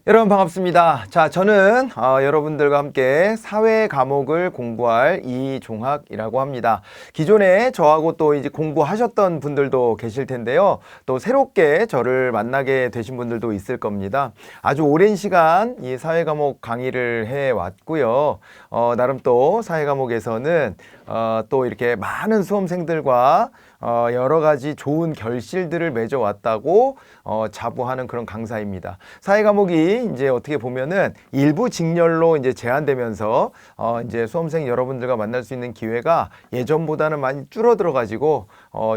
여러분 반갑습니다. 자, 저는 여러분들과 함께 사회 과목을 공부할 이종학이라고 합니다. 기존에 저하고 또 이제 공부하셨던 분들도 계실 텐데요. 또 새롭게 저를 만나게 되신 분들도 있을 겁니다. 아주 오랜 시간 이 사회 과목 강의를 해 왔고요. 나름 또 사회 과목에서는 또 이렇게 많은 수험생들과 여러 가지 좋은 결실들을 맺어왔다고 자부하는 그런 강사입니다. 사회 과목이 이제 어떻게 보면은 일부 직렬로 이제 제한되면서 이제 수험생 여러분들과 만날 수 있는 기회가 예전보다는 많이 줄어들어 가지고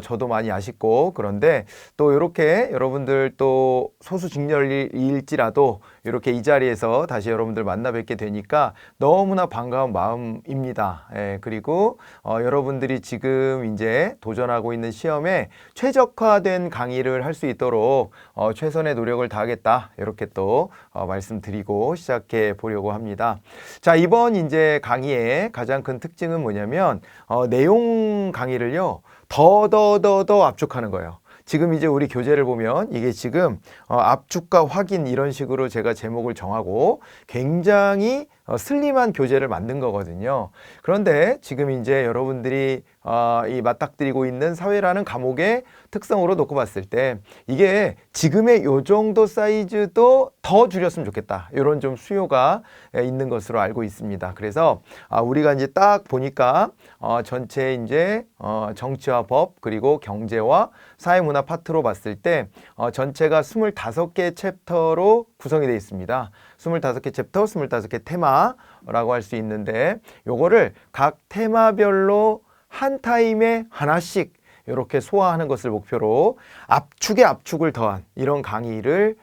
저도 많이 아쉽고, 그런데 또 이렇게 여러분들 또 소수 직렬일지라도 이렇게 이 자리에서 다시 여러분들 만나 뵙게 되니까 너무나 반가운 마음입니다. 예, 그리고 여러분들이 지금 이제 도전하고 있는 시험에 최적화된 강의를 할 수 있도록 최선의 노력을 다하겠다, 이렇게 또 말씀드리고 시작해 보려고 합니다. 자, 이번 이제 강의의 가장 큰 특징은 뭐냐면 내용 강의를요 더 압축하는 거예요. 지금 이제 우리 교재를 보면 이게 지금 압축과 확인 이런 식으로 제가 제목을 정하고 굉장히 슬림한 교재를 만든 거거든요. 그런데 지금 이제 여러분들이 이 맞닥뜨리고 있는 사회라는 과목의 특성으로 놓고 봤을 때 이게 지금의 요 정도 사이즈도 더 줄였으면 좋겠다, 이런 좀 수요가 있는 것으로 알고 있습니다. 그래서 우리가 이제 딱 보니까 전체 이제 정치와 법 그리고 경제와 사회문화 파트로 봤을 때 전체가 25개 챕터로 구성이 되어 있습니다. 25개 챕터, 25개 테마라고 할 수 있는데, 요거를 각 테마별로 한 타임에 하나씩 이렇게 소화하는 것을 목표로 압축에 압축을 더한 이런 강의를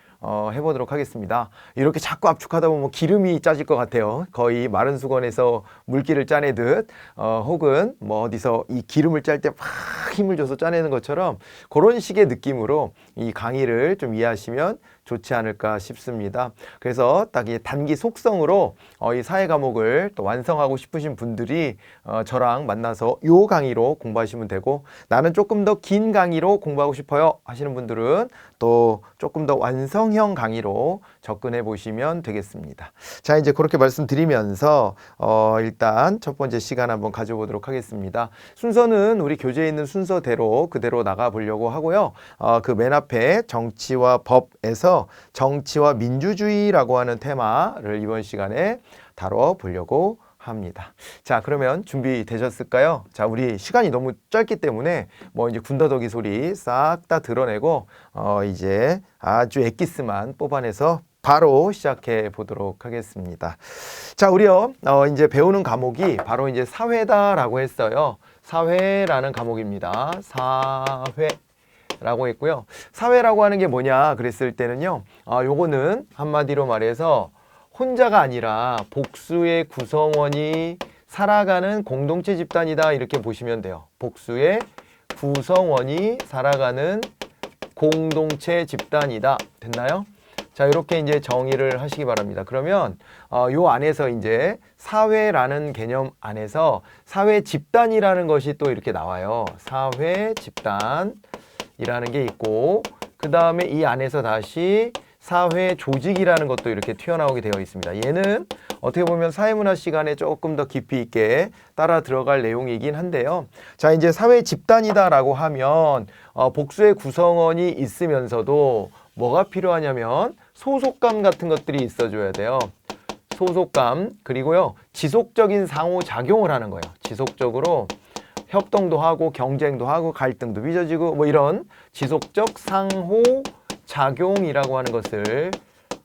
해보도록 하겠습니다. 이렇게 자꾸 압축하다 보면 기름이 짜질 것 같아요. 거의 마른 수건에서 물기를 짜내듯 혹은 뭐 어디서 이 기름을 짤 때 막 힘을 줘서 짜내는 것처럼 그런 식의 느낌으로 이 강의를 좀 이해하시면 좋지 않을까 싶습니다. 그래서 딱 이 단기 속성으로 이 사회 과목을 또 완성하고 싶으신 분들이 저랑 만나서 요 강의로 공부하시면 되고, 나는 조금 더 긴 강의로 공부하고 싶어요 하시는 분들은 또 조금 더 완성형 강의로 접근해 보시면 되겠습니다. 자, 이제 그렇게 말씀드리면서 일단 첫 번째 시간 한번 가져보도록 하겠습니다. 순서는 우리 교재에 있는 순서대로 그대로 나가 보려고 하고요. 그 맨 앞에 정치와 법에서 정치와 민주주의라고 하는 테마를 이번 시간에 다뤄보려고 합니다. 자, 그러면 준비되셨을까요? 자, 우리 시간이 너무 짧기 때문에 뭐 이제 군더더기 소리 싹 다 드러내고 이제 아주 엑기스만 뽑아내서 바로 시작해 보도록 하겠습니다. 자, 우리요 이제 배우는 과목이 바로 이제 사회다라고 했어요. 사회라는 과목입니다. 사회라고 했고요. 사회라고 하는 게 뭐냐 그랬을 때는요, 요거는 한마디로 말해서 혼자가 아니라 복수의 구성원이 살아가는 공동체 집단이다, 이렇게 보시면 돼요. 복수의 구성원이 살아가는 공동체 집단이다. 됐나요? 자, 이렇게 이제 정의를 하시기 바랍니다. 그러면 요 안에서 이제 사회라는 개념 안에서 사회 집단이라는 것이 또 이렇게 나와요. 사회 집단이라는 게 있고, 그 다음에 이 안에서 다시 사회 조직이라는 것도 이렇게 튀어나오게 되어 있습니다. 얘는 어떻게 보면 사회문화 시간에 조금 더 깊이 있게 따라 들어갈 내용이긴 한데요. 자, 이제 사회 집단이다라고 하면 복수의 구성원이 있으면서도 뭐가 필요하냐면 소속감 같은 것들이 있어줘야 돼요. 소속감, 그리고요 지속적인 상호작용을 하는 거예요. 지속적으로 협동도 하고 경쟁도 하고 갈등도 빚어지고 뭐 이런 지속적 상호작용이라고 하는 것을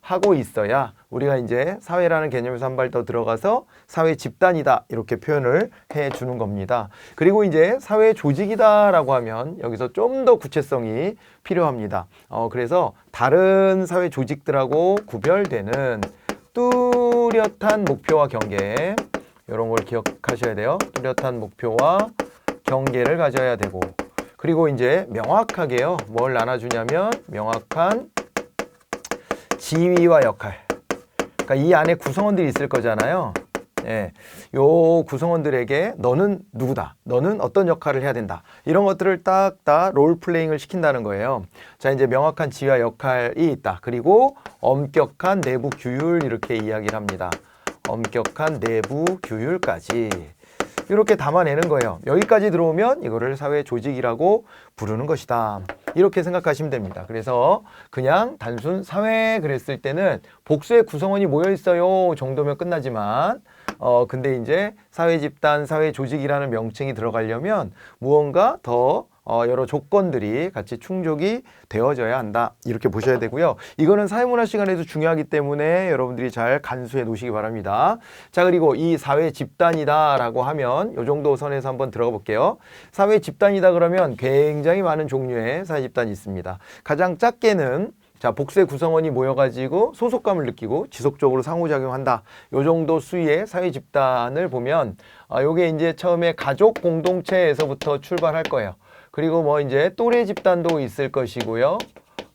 하고 있어야 우리가 이제 사회라는 개념에서 한 발 더 들어가서 사회 집단이다, 이렇게 표현을 해 주는 겁니다. 그리고 이제 사회 조직이다 라고 하면 여기서 좀 더 구체성이 필요합니다. 그래서 다른 사회 조직들하고 구별되는 뚜렷한 목표와 경계, 이런 걸 기억하셔야 돼요. 뚜렷한 목표와 경계를 가져야 되고, 그리고 이제 명확하게요 뭘 나눠주냐면 명확한 지위와 역할. 그러니까 이 안에 구성원들이 있을 거잖아요. 예, 요 구성원들에게 너는 누구다, 너는 어떤 역할을 해야 된다, 이런 것들을 딱 롤플레잉을 시킨다는 거예요. 자, 이제 명확한 지위와 역할이 있다. 그리고 엄격한 내부 규율, 이렇게 이야기를 합니다. 엄격한 내부 규율까지 이렇게 담아내는 거예요. 여기까지 들어오면 이거를 사회 조직이라고 부르는 것이다. 이렇게 생각하시면 됩니다. 그래서 그냥 단순 사회 그랬을 때는 복수의 구성원이 모여 있어요 정도면 끝나지만 근데 이제 사회 집단, 사회 조직이라는 명칭이 들어가려면 무언가 더 여러 조건들이 같이 충족이 되어져야 한다. 이렇게 보셔야 되고요. 이거는 사회문화 시간에도 중요하기 때문에 여러분들이 잘 간수해 놓으시기 바랍니다. 자, 그리고 이 사회 집단이다 라고 하면 이 정도 선에서 한번 들어가 볼게요. 사회 집단이다 그러면 굉장히 많은 종류의 사회 집단이 있습니다. 가장 작게는 자, 복수의 구성원이 모여가지고 소속감을 느끼고 지속적으로 상호작용한다. 요 정도 수위의 사회 집단을 보면 요게 이제 처음에 가족 공동체에서부터 출발할 거예요. 그리고 뭐 이제 또래 집단도 있을 것이고요.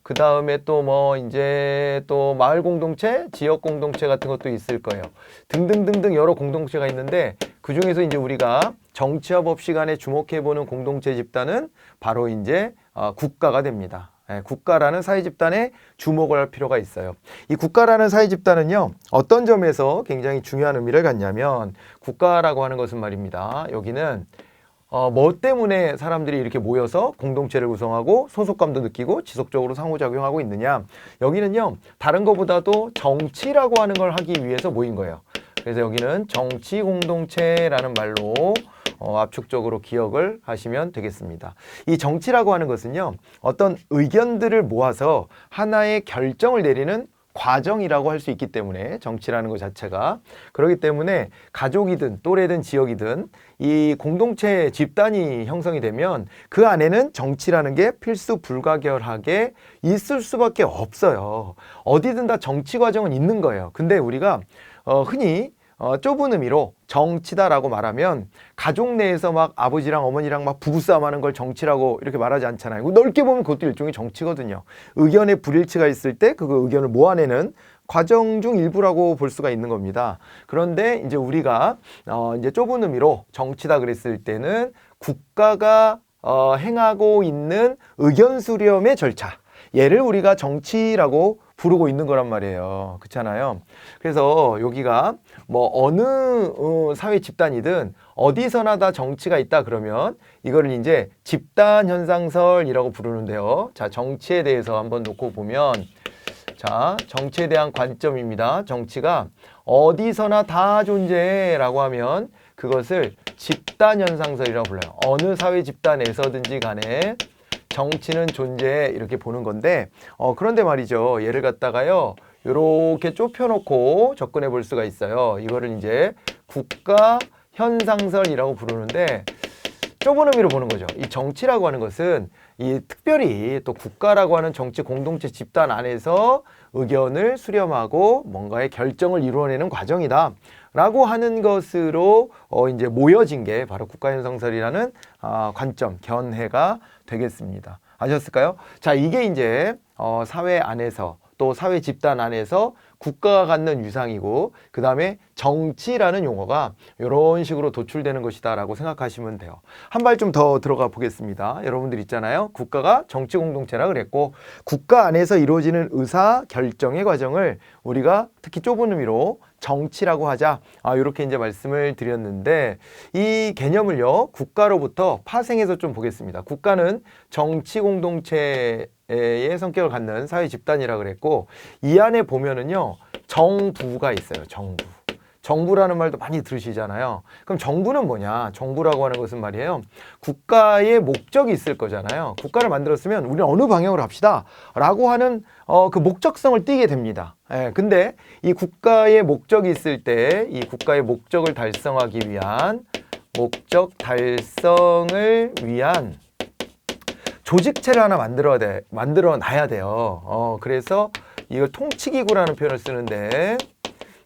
그 다음에 또 뭐 이제 또 마을 공동체, 지역 공동체 같은 것도 있을 거예요. 등등등등 여러 공동체가 있는데 그 중에서 이제 우리가 정치와 법 시간에 주목해보는 공동체 집단은 바로 이제 국가가 됩니다. 국가라는 사회 집단에 주목을 할 필요가 있어요. 이 국가라는 사회 집단은요, 어떤 점에서 굉장히 중요한 의미를 갖냐면 국가라고 하는 것은 말입니다. 여기는 뭐 때문에 사람들이 이렇게 모여서 공동체를 구성하고 소속감도 느끼고 지속적으로 상호작용하고 있느냐. 여기는요, 다른 것보다도 정치라고 하는 걸 하기 위해서 모인 거예요. 그래서 여기는 정치 공동체라는 말로 압축적으로 기억을 하시면 되겠습니다. 이 정치라고 하는 것은요, 어떤 의견들을 모아서 하나의 결정을 내리는 과정이라고 할 수 있기 때문에 정치라는 것 자체가 그렇기 때문에 가족이든 또래든 지역이든 이 공동체 집단이 형성이 되면 그 안에는 정치라는 게 필수 불가결하게 있을 수밖에 없어요. 어디든 다 정치 과정은 있는 거예요. 근데 우리가 흔히 좁은 의미로 정치다라고 말하면 가족 내에서 막 아버지랑 어머니랑 막 부부싸움 하는 걸 정치라고 이렇게 말하지 않잖아요. 넓게 보면 그것도 일종의 정치거든요. 의견의 불일치가 있을 때 그 의견을 모아내는 과정 중 일부라고 볼 수가 있는 겁니다. 그런데 이제 우리가 이제 좁은 의미로 정치다 그랬을 때는 국가가 행하고 있는 의견 수렴의 절차, 얘를 우리가 정치라고 부르고 있는 거란 말이에요. 그렇잖아요. 그래서 여기가 뭐 어느 사회 집단이든 어디서나 다 정치가 있다 그러면 이거를 이제 집단 현상설이라고 부르는데요. 자, 정치에 대해서 한번 놓고 보면 자, 정치에 대한 관점입니다. 정치가 어디서나 다 존재라고 하면 그것을 집단 현상설이라고 불러요. 어느 사회 집단에서든지 간에 정치는 존재, 이렇게 보는 건데 그런데 말이죠. 얘를 갖다가요 이렇게 좁혀놓고 접근해 볼 수가 있어요. 이거를 이제 국가 현상설이라고 부르는데 좁은 의미로 보는 거죠. 이 정치라고 하는 것은 이 특별히 또 국가라고 하는 정치 공동체 집단 안에서 의견을 수렴하고 뭔가의 결정을 이루어내는 과정이다 라고 하는 것으로 이제 모여진 게 바로 국가현상설이라는 관점, 견해가 되겠습니다. 아셨을까요? 자, 이게 이제 사회 안에서 또 사회 집단 안에서 국가가 갖는 유상이고 그 다음에 정치라는 용어가 이런 식으로 도출되는 것이다 라고 생각하시면 돼요. 한 발 좀 더 들어가 보겠습니다. 여러분들 있잖아요. 국가가 정치 공동체라 그랬고 국가 안에서 이루어지는 의사 결정의 과정을 우리가 특히 좁은 의미로 정치라고 하자, 이렇게 이제 말씀을 드렸는데 이 개념을요 국가로부터 파생해서 좀 보겠습니다. 국가는 정치 공동체의 성격을 갖는 사회 집단이라 그랬고 이 안에 보면은요 정부가 있어요. 정부라는 말도 많이 들으시잖아요. 그럼 정부는 뭐냐? 정부라고 하는 것은 말이에요, 국가의 목적이 있을 거잖아요. 국가를 만들었으면 우리는 어느 방향으로 합시다 라고 하는 그 목적성을 띠게 됩니다. 근데 이 국가의 목적이 있을 때 이 국가의 목적을 달성하기 위한 목적 달성을 위한 조직체를 하나 만들어 놔야 돼요. 그래서 이걸 통치기구라는 표현을 쓰는데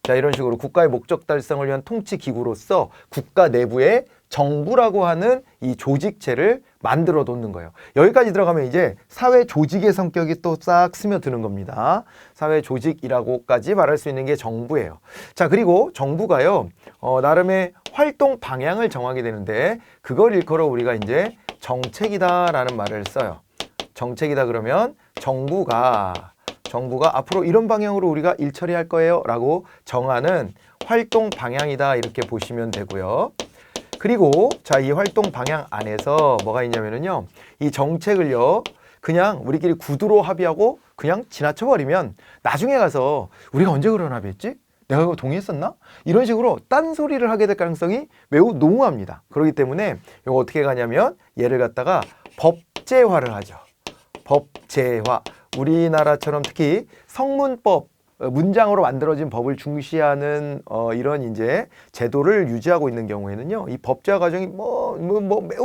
자, 이런 식으로 국가의 목적 달성을 위한 통치기구로서 국가 내부에 정부라고 하는 이 조직체를 만들어 놓는 거예요. 여기까지 들어가면 이제 사회 조직의 성격이 또 싹 스며드는 겁니다. 사회 조직이라고까지 말할 수 있는 게 정부예요. 자, 그리고 정부가요, 나름의 활동 방향을 정하게 되는데 그걸 일컬어 우리가 이제 정책이다라는 말을 써요. 정책이다 그러면 정부가 앞으로 이런 방향으로 우리가 일 처리할 거예요 라고 정하는 활동 방향이다 이렇게 보시면 되고요. 그리고 자, 이 활동 방향 안에서 뭐가 있냐면요, 이 정책을요 그냥 우리끼리 구두로 합의하고 그냥 지나쳐버리면 나중에 가서 우리가 언제 그런 합의했지? 내가 그거 동의했었나? 이런 식으로 딴소리를 하게 될 가능성이 매우 농후합니다. 그렇기 때문에 이거 어떻게 가냐면 얘를 갖다가 법제화를 하죠. 법제화. 우리나라처럼 특히 성문법, 문장으로 만들어진 법을 중시하는 이런 이제 제도를 유지하고 있는 경우에는요, 이 법제화 과정이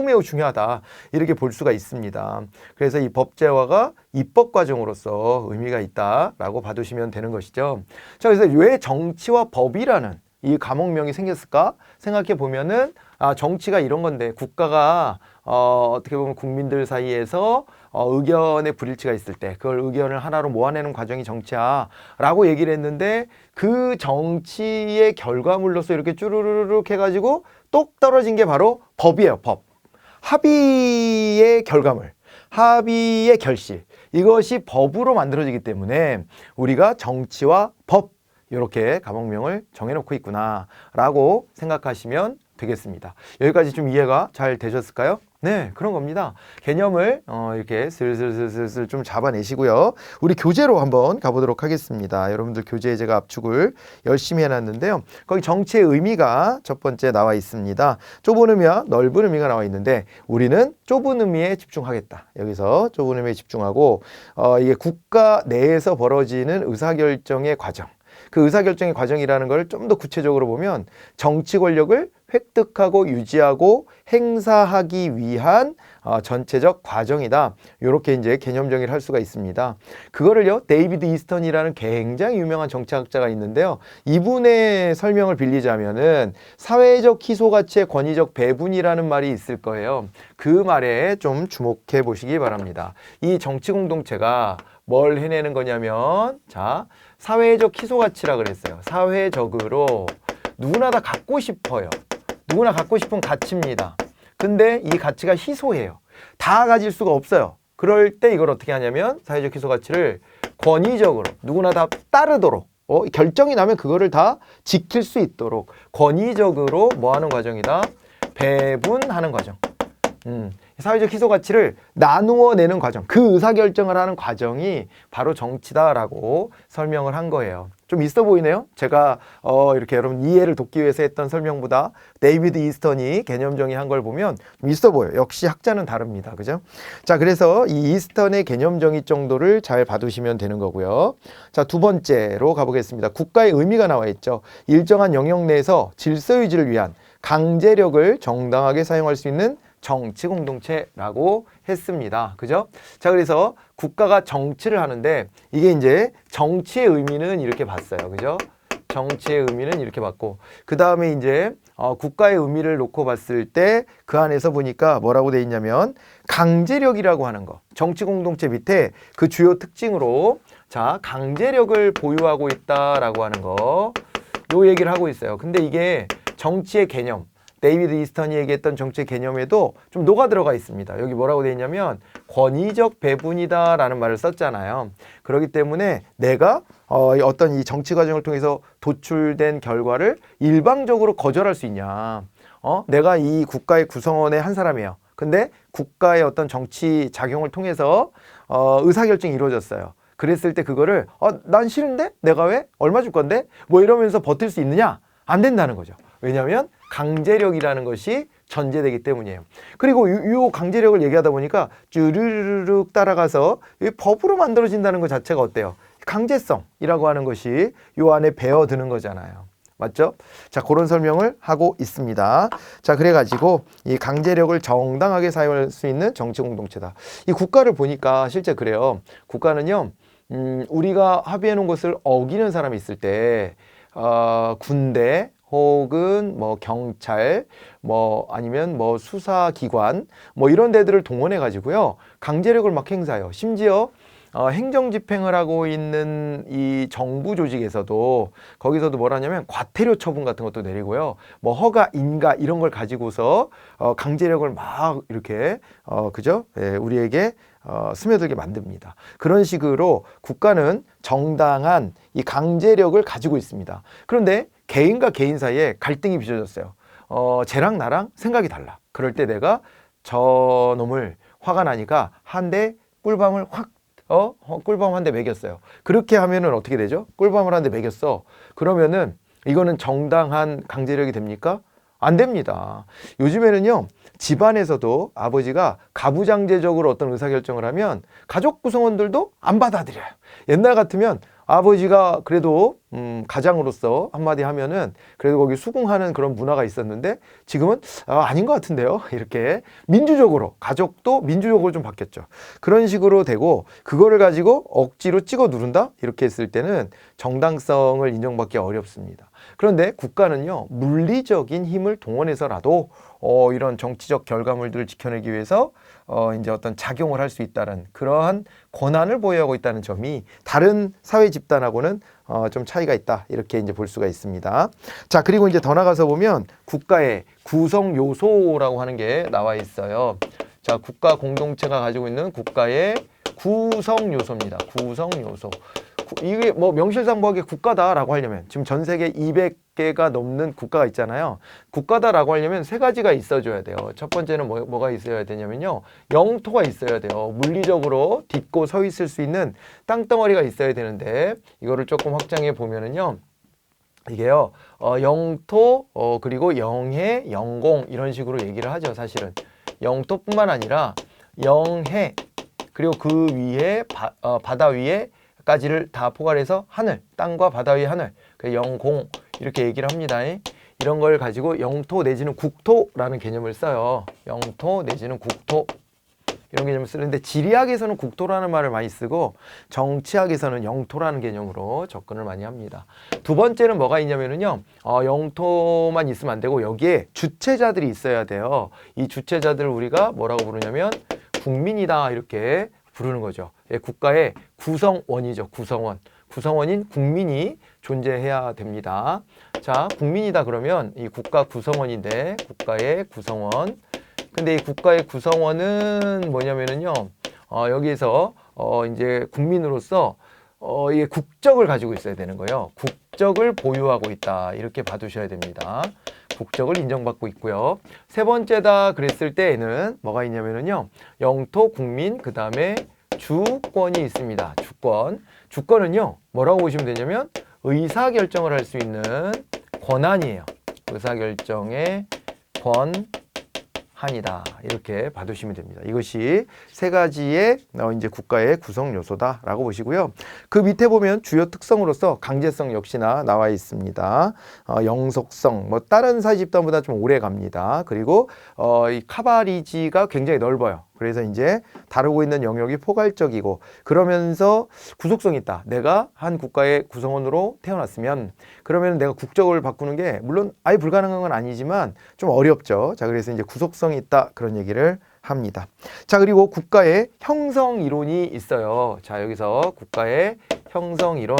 매우 중요하다 이렇게 볼 수가 있습니다. 그래서 이 법제화가 입법 과정으로서 의미가 있다라고 봐두시면 되는 것이죠. 자, 그래서 왜 정치와 법이라는 이 과목명이 생겼을까 생각해 보면은 정치가 이런 건데, 국가가 어떻게 보면 국민들 사이에서 의견의 불일치가 있을 때 그걸 의견을 하나로 모아내는 과정이 정치야 라고 얘기를 했는데, 그 정치의 결과물로서 이렇게 쭈루루룩 해가지고 똑 떨어진 게 바로 법이에요. 법. 합의의 결과물, 합의의 결실, 이것이 법으로 만들어지기 때문에 우리가 정치와 법 이렇게 과목명을 정해놓고 있구나 라고 생각하시면 되겠습니다. 여기까지 좀 이해가 잘 되셨을까요? 네, 그런 겁니다. 개념을 이렇게 슬슬 좀 잡아내시고요. 우리 교재로 한번 가보도록 하겠습니다. 여러분들 교재에 제가 압축을 열심히 해놨는데요. 거기 정치의 의미가 첫 번째 나와 있습니다. 좁은 의미와 넓은 의미가 나와 있는데 우리는 좁은 의미에 집중하겠다. 여기서 좁은 의미에 집중하고 이게 국가 내에서 벌어지는 의사결정의 과정. 그 의사결정의 과정이라는 걸 좀 더 구체적으로 보면 정치 권력을 획득하고 유지하고 행사하기 위한 전체적 과정이다. 이렇게 이제 개념 정의를 할 수가 있습니다. 그거를요, 데이비드 이스턴이라는 굉장히 유명한 정치학자가 있는데요. 이분의 설명을 빌리자면은 사회적 희소 가치의 권위적 배분이라는 말이 있을 거예요. 그 말에 좀 주목해 보시기 바랍니다. 이 정치 공동체가 뭘 해내는 거냐면, 자, 사회적 희소 가치라 그랬어요. 사회적으로 누구나 다 갖고 싶어요. 누구나 갖고 싶은 가치입니다. 근데 이 가치가 희소해요. 다 가질 수가 없어요. 그럴 때 이걸 어떻게 하냐면 사회적 희소 가치를 권위적으로 누구나 다 따르도록, 결정이 나면 그거를 다 지킬 수 있도록 권위적으로 뭐 하는 과정이다? 배분하는 과정. 사회적 희소 가치를 나누어 내는 과정, 그 의사결정을 하는 과정이 바로 정치다라고 설명을 한 거예요. 좀 있어 보이네요. 제가 이렇게 여러분 이해를 돕기 위해서 했던 설명보다 데이비드 이스턴이 개념 정의한 걸 보면 좀 있어 보여요. 역시 학자는 다릅니다. 그죠? 자, 그래서 이 이스턴의 개념 정의 정도를 잘 봐두시면 되는 거고요. 자, 두 번째로 가보겠습니다. 국가의 의미가 나와 있죠. 일정한 영역 내에서 질서 유지를 위한 강제력을 정당하게 사용할 수 있는 정치 공동체라고 했습니다. 그죠? 자, 그래서 국가가 정치를 하는데 이게 이제 정치의 의미는 이렇게 봤어요. 그죠? 정치의 의미는 이렇게 봤고, 그 다음에 이제 국가의 의미를 놓고 봤을 때 그 안에서 보니까 뭐라고 돼 있냐면 강제력이라고 하는 거, 정치 공동체 밑에 그 주요 특징으로 자, 강제력을 보유하고 있다라고 하는 거, 요 얘기를 하고 있어요. 근데 이게 정치의 개념, 데이비드 이스턴이 얘기했던 정치 개념에도 좀 녹아 들어가 있습니다. 여기 뭐라고 되어 있냐면 권위적 배분이다 라는 말을 썼잖아요. 그렇기 때문에 내가 어떤 이 정치 과정을 통해서 도출된 결과를 일방적으로 거절할 수 있냐. 내가 이 국가의 구성원의 한 사람이에요. 근데 국가의 어떤 정치 작용을 통해서 의사결정이 이루어졌어요. 그랬을 때 그거를 난 싫은데? 내가 왜? 얼마 줄 건데? 뭐 이러면서 버틸 수 있느냐? 안 된다는 거죠. 왜냐하면 강제력이라는 것이 전제되기 때문이에요. 그리고 이 강제력을 얘기하다 보니까 쭈르르륵 따라가서 이 법으로 만들어진다는 것 자체가 어때요? 강제성이라고 하는 것이 이 안에 배어드는 거잖아요. 맞죠? 자, 그런 설명을 하고 있습니다. 자, 그래가지고 이 강제력을 정당하게 사용할 수 있는 정치 공동체다. 이 국가를 보니까 실제 그래요. 국가는요, 우리가 합의해 놓은 것을 어기는 사람이 있을 때 군대, 혹은 뭐 경찰, 뭐 아니면 뭐 수사기관, 뭐 이런 데들을 동원해 가지고요, 강제력을 막 행사해요. 심지어 행정 집행을 하고 있는 이 정부 조직에서도 거기서도 뭘 하냐면 과태료 처분 같은 것도 내리고요. 뭐 허가, 인가 이런 걸 가지고서 강제력을 막 이렇게 그죠? 예, 우리에게 스며들게 만듭니다. 그런 식으로 국가는 정당한 이 강제력을 가지고 있습니다. 그런데 개인과 개인 사이에 갈등이 빚어졌어요. 쟤랑 나랑 생각이 달라. 그럴 때 내가 저 놈을 화가 나니까 한 대 꿀밤을 확 꿀밤 한 대 먹였어요. 그렇게 하면은 어떻게 되죠? 꿀밤을 한 대 먹였어. 그러면은 이거는 정당한 강제력이 됩니까? 안 됩니다. 요즘에는요, 집안에서도 아버지가 가부장제적으로 어떤 의사결정을 하면 가족 구성원들도 안 받아들여요. 옛날 같으면 아버지가 그래도 가장으로서 한마디 하면은 그래도 거기 수긍하는 그런 문화가 있었는데, 지금은 아닌 것 같은데요. 이렇게 민주적으로, 가족도 민주적으로 좀 바뀌었죠. 그런 식으로 되고, 그거를 가지고 억지로 찍어 누른다? 이렇게 했을 때는 정당성을 인정받기 어렵습니다. 그런데 국가는요, 물리적인 힘을 동원해서라도 이런 정치적 결과물들을 지켜내기 위해서 이제 어떤 작용을 할 수 있다는 그러한 권한을 보유하고 있다는 점이 다른 사회 집단하고는 좀 차이가 있다, 이렇게 이제 볼 수가 있습니다. 자, 그리고 이제 더 나가서 보면 국가의 구성 요소라고 하는 게 나와 있어요. 자, 국가 공동체가 가지고 있는 국가의 구성 요소입니다. 구성 요소. 이게 뭐 명실상부하게 국가다라고 하려면, 지금 전 세계 200개가 넘는 국가가 있잖아요. 국가다라고 하려면 세 가지가 있어줘야 돼요. 첫 번째는 뭐가 있어야 되냐면요, 영토가 있어야 돼요. 물리적으로 딛고 서 있을 수 있는 땅덩어리가 있어야 되는데, 이거를 조금 확장해 보면은요, 이게요, 영토, 그리고 영해, 영공 이런 식으로 얘기를 하죠. 사실은 영토뿐만 아니라 영해, 그리고 그 위에 바다 위에 까지를 다 포괄해서 하늘, 땅과 바다 위의 하늘, 영공 이렇게 얘기를 합니다. 이런 걸 가지고 영토 내지는 국토라는 개념을 써요. 영토 내지는 국토, 이런 개념을 쓰는데, 지리학에서는 국토라는 말을 많이 쓰고 정치학에서는 영토라는 개념으로 접근을 많이 합니다. 두 번째는 뭐가 있냐면요, 영토만 있으면 안 되고 여기에 주체자들이 있어야 돼요. 이 주체자들을 우리가 뭐라고 부르냐면 국민이다, 이렇게 부르는 거죠. 예, 국가의 구성원이죠. 구성원. 구성원인 국민이 존재해야 됩니다. 자, 국민이다 그러면 이 국가 구성원인데, 국가의 구성원. 근데 이 국가의 구성원은 뭐냐면은요, 여기에서 이제 국민으로서 이게 국적을 가지고 있어야 되는 거예요. 국적을 보유하고 있다, 이렇게 봐두셔야 됩니다. 국적을 인정받고 있고요. 세 번째다 그랬을 때에는 뭐가 있냐면은요, 영토, 국민, 그 다음에 주권이 있습니다. 주권. 주권은요, 뭐라고 보시면 되냐면 의사결정을 할 수 있는 권한이에요. 의사결정의 권한이다, 이렇게 봐두시면 됩니다. 이것이 세 가지의 이제 국가의 구성 요소다라고 보시고요. 그 밑에 보면 주요 특성으로서 강제성 역시나 나와 있습니다. 영속성, 뭐 다른 사회 집단보다 좀 오래 갑니다. 그리고 이 카바리지가 굉장히 넓어요. 그래서 이제 다루고 있는 영역이 포괄적이고, 그러면서 구속성이 있다. 내가 한 국가의 구성원으로 태어났으면 그러면 내가 국적을 바꾸는 게 물론 아예 불가능한 건 아니지만 좀 어렵죠. 자, 그래서 이제 구속성이 있다, 그런 얘기를 합니다. 자, 그리고 국가의 형성 이론이 있어요. 자, 여기서 국가의 형성 이론.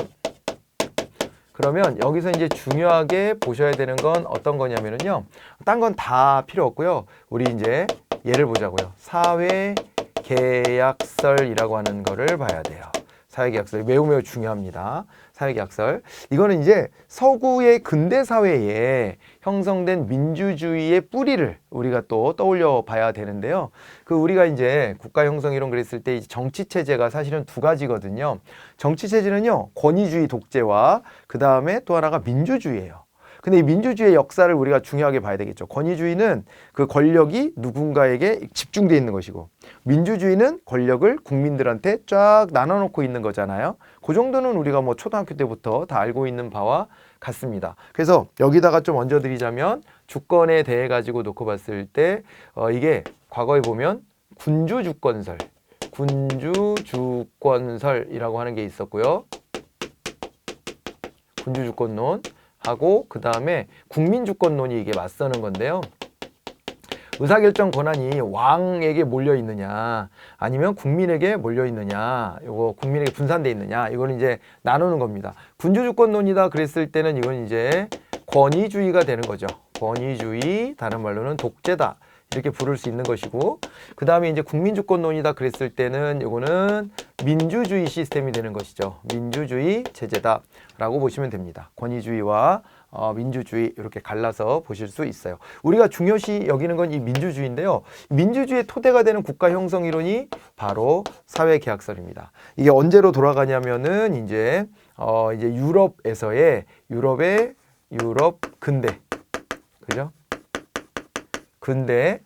그러면 여기서 이제 중요하게 보셔야 되는 건 어떤 거냐면요, 딴 건 다 필요 없고요. 우리 이제 예를 보자고요. 사회계약설이라고 하는 거를 봐야 돼요. 사회계약설 매우 중요합니다. 사회계약설. 이거는 이제 서구의 근대 사회에 형성된 민주주의의 뿌리를 우리가 또 떠올려 봐야 되는데요. 그 우리가 이제 국가 형성 이론 그랬을 때 정치 체제가 사실은 두 가지거든요. 정치 체제는요, 권위주의 독재와 그 다음에 또 하나가 민주주의예요. 근데 이 민주주의의 역사를 우리가 중요하게 봐야 되겠죠. 권위주의는 그 권력이 누군가에게 집중되어 있는 것이고, 민주주의는 권력을 국민들한테 쫙 나눠놓고 있는 거잖아요. 그 정도는 우리가 뭐 초등학교 때부터 다 알고 있는 바와 같습니다. 그래서 여기다가 좀 얹어드리자면, 주권에 대해 가지고 놓고 봤을 때 이게 과거에 보면 군주주권설, 군주주권설이라고 하는 게 있었고요. 군주주권론. 하고 그 다음에 국민주권론이 이게 맞서는 건데요. 의사결정 권한이 왕에게 몰려 있느냐 아니면 국민에게 몰려 있느냐, 이거 국민에게 분산돼 있느냐, 이거는 이제 나누는 겁니다. 군주주권론이다 그랬을 때는 이건 이제 권위주의가 되는 거죠. 권위주의, 다른 말로는 독재다 이렇게 부를 수 있는 것이고, 그 다음에 이제 국민주권론이다 그랬을 때는 이거는 민주주의 시스템이 되는 것이죠. 민주주의 체제다 라고 보시면 됩니다. 권위주의와 민주주의 이렇게 갈라서 보실 수 있어요. 우리가 중요시 여기는 건 이 민주주의인데요. 민주주의의 토대가 되는 국가 형성 이론이 바로 사회계약설입니다. 이게 언제로 돌아가냐면은 이제 유럽의 근대, 그죠? 근대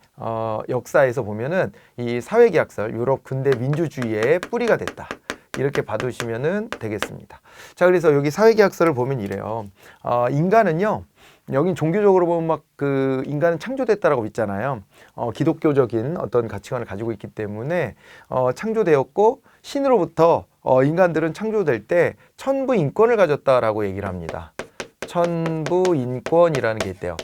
역사에서 보면은 이 사회계약설, 유럽 근대 민주주의의 뿌리가 됐다. 이렇게 봐두시면 되겠습니다. 자, 그래서 여기 사회계약설을 보면 이래요. 인간은요, 여긴 종교적으로 보면 막 그 인간은 창조됐다라고 있잖아요. 기독교적인 어떤 가치관을 가지고 있기 때문에 창조되었고, 신으로부터 인간들은 창조될 때 천부인권을 가졌다라고 얘기를 합니다. 천부인권이라는 게 있대요.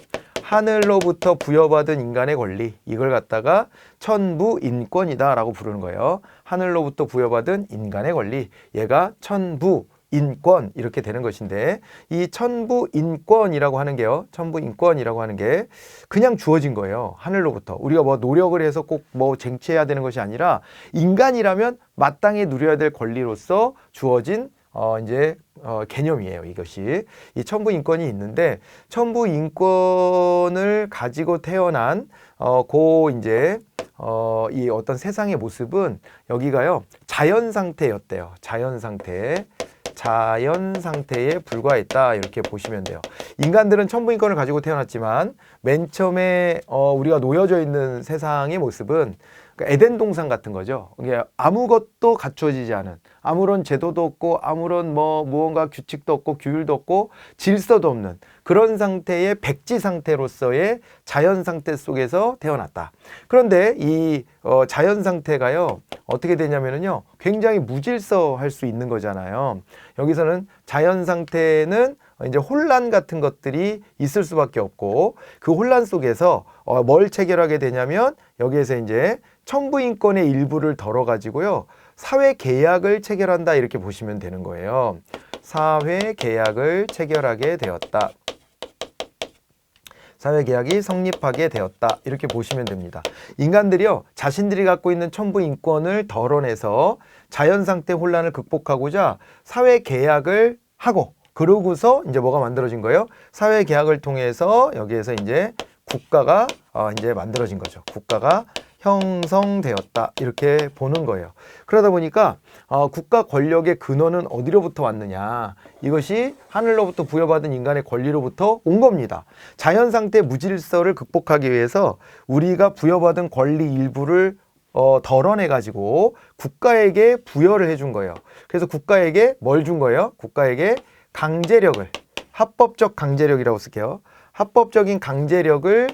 하늘로부터 부여받은 인간의 권리, 이걸 갖다가 천부인권이다 라고 부르는 거예요. 하늘로부터 부여받은 인간의 권리, 얘가 천부인권 이렇게 되는 것인데, 이 천부인권이라고 하는 게요, 천부인권이라고 하는 게 그냥 주어진 거예요. 하늘로부터. 우리가 뭐 노력을 해서 꼭 뭐 쟁취해야 되는 것이 아니라 인간이라면 마땅히 누려야 될 권리로서 주어진 개념이에요. 이것이 이 천부인권이 있는데, 천부인권을 가지고 태어난 이 어떤 세상의 모습은 여기가요 자연 상태였대요. 자연 상태에 불과했다 이렇게 보시면 돼요. 인간들은 천부인권을 가지고 태어났지만 맨 처음에 우리가 놓여져 있는 세상의 모습은 에덴 동산 같은 거죠. 이게 아무것도 갖춰지지 않은, 아무런 제도도 없고 아무런 무언가 규칙도 없고 규율도 없고 질서도 없는 그런 상태의 백지 상태로서의 자연 상태 속에서 태어났다. 그런데 이 자연 상태가요 어떻게 되냐면요 굉장히 무질서할 수 있는 거잖아요. 여기서는 자연 상태는 이제 혼란 같은 것들이 있을 수밖에 없고, 그 혼란 속에서 뭘 체결하게 되냐면 여기에서 이제 천부인권의 일부를 덜어가지고요 사회계약을 체결한다 이렇게 보시면 되는 거예요. 사회계약을 체결하게 되었다. 사회계약이 성립하게 되었다 이렇게 보시면 됩니다. 인간들이요 자신들이 갖고 있는 천부인권을 덜어내서 자연상태 혼란을 극복하고자 사회계약을 하고, 그러고서 이제 뭐가 만들어진 거예요? 사회계약을 통해서 여기에서 이제 국가가 이제 만들어진 거죠. 국가가 형성되었다 이렇게 보는 거예요. 그러다 보니까 국가 권력의 근원은 어디로부터 왔느냐, 이것이 하늘로부터 부여받은 인간의 권리로부터 온 겁니다. 자연상태 무질서를 극복하기 위해서 우리가 부여받은 권리 일부를 덜어내 가지고 국가에게 부여를 해준 거예요. 그래서 국가에게 뭘 준 거예요? 국가에게 강제력을, 합법적 강제력이라고 쓸게요. 합법적인 강제력을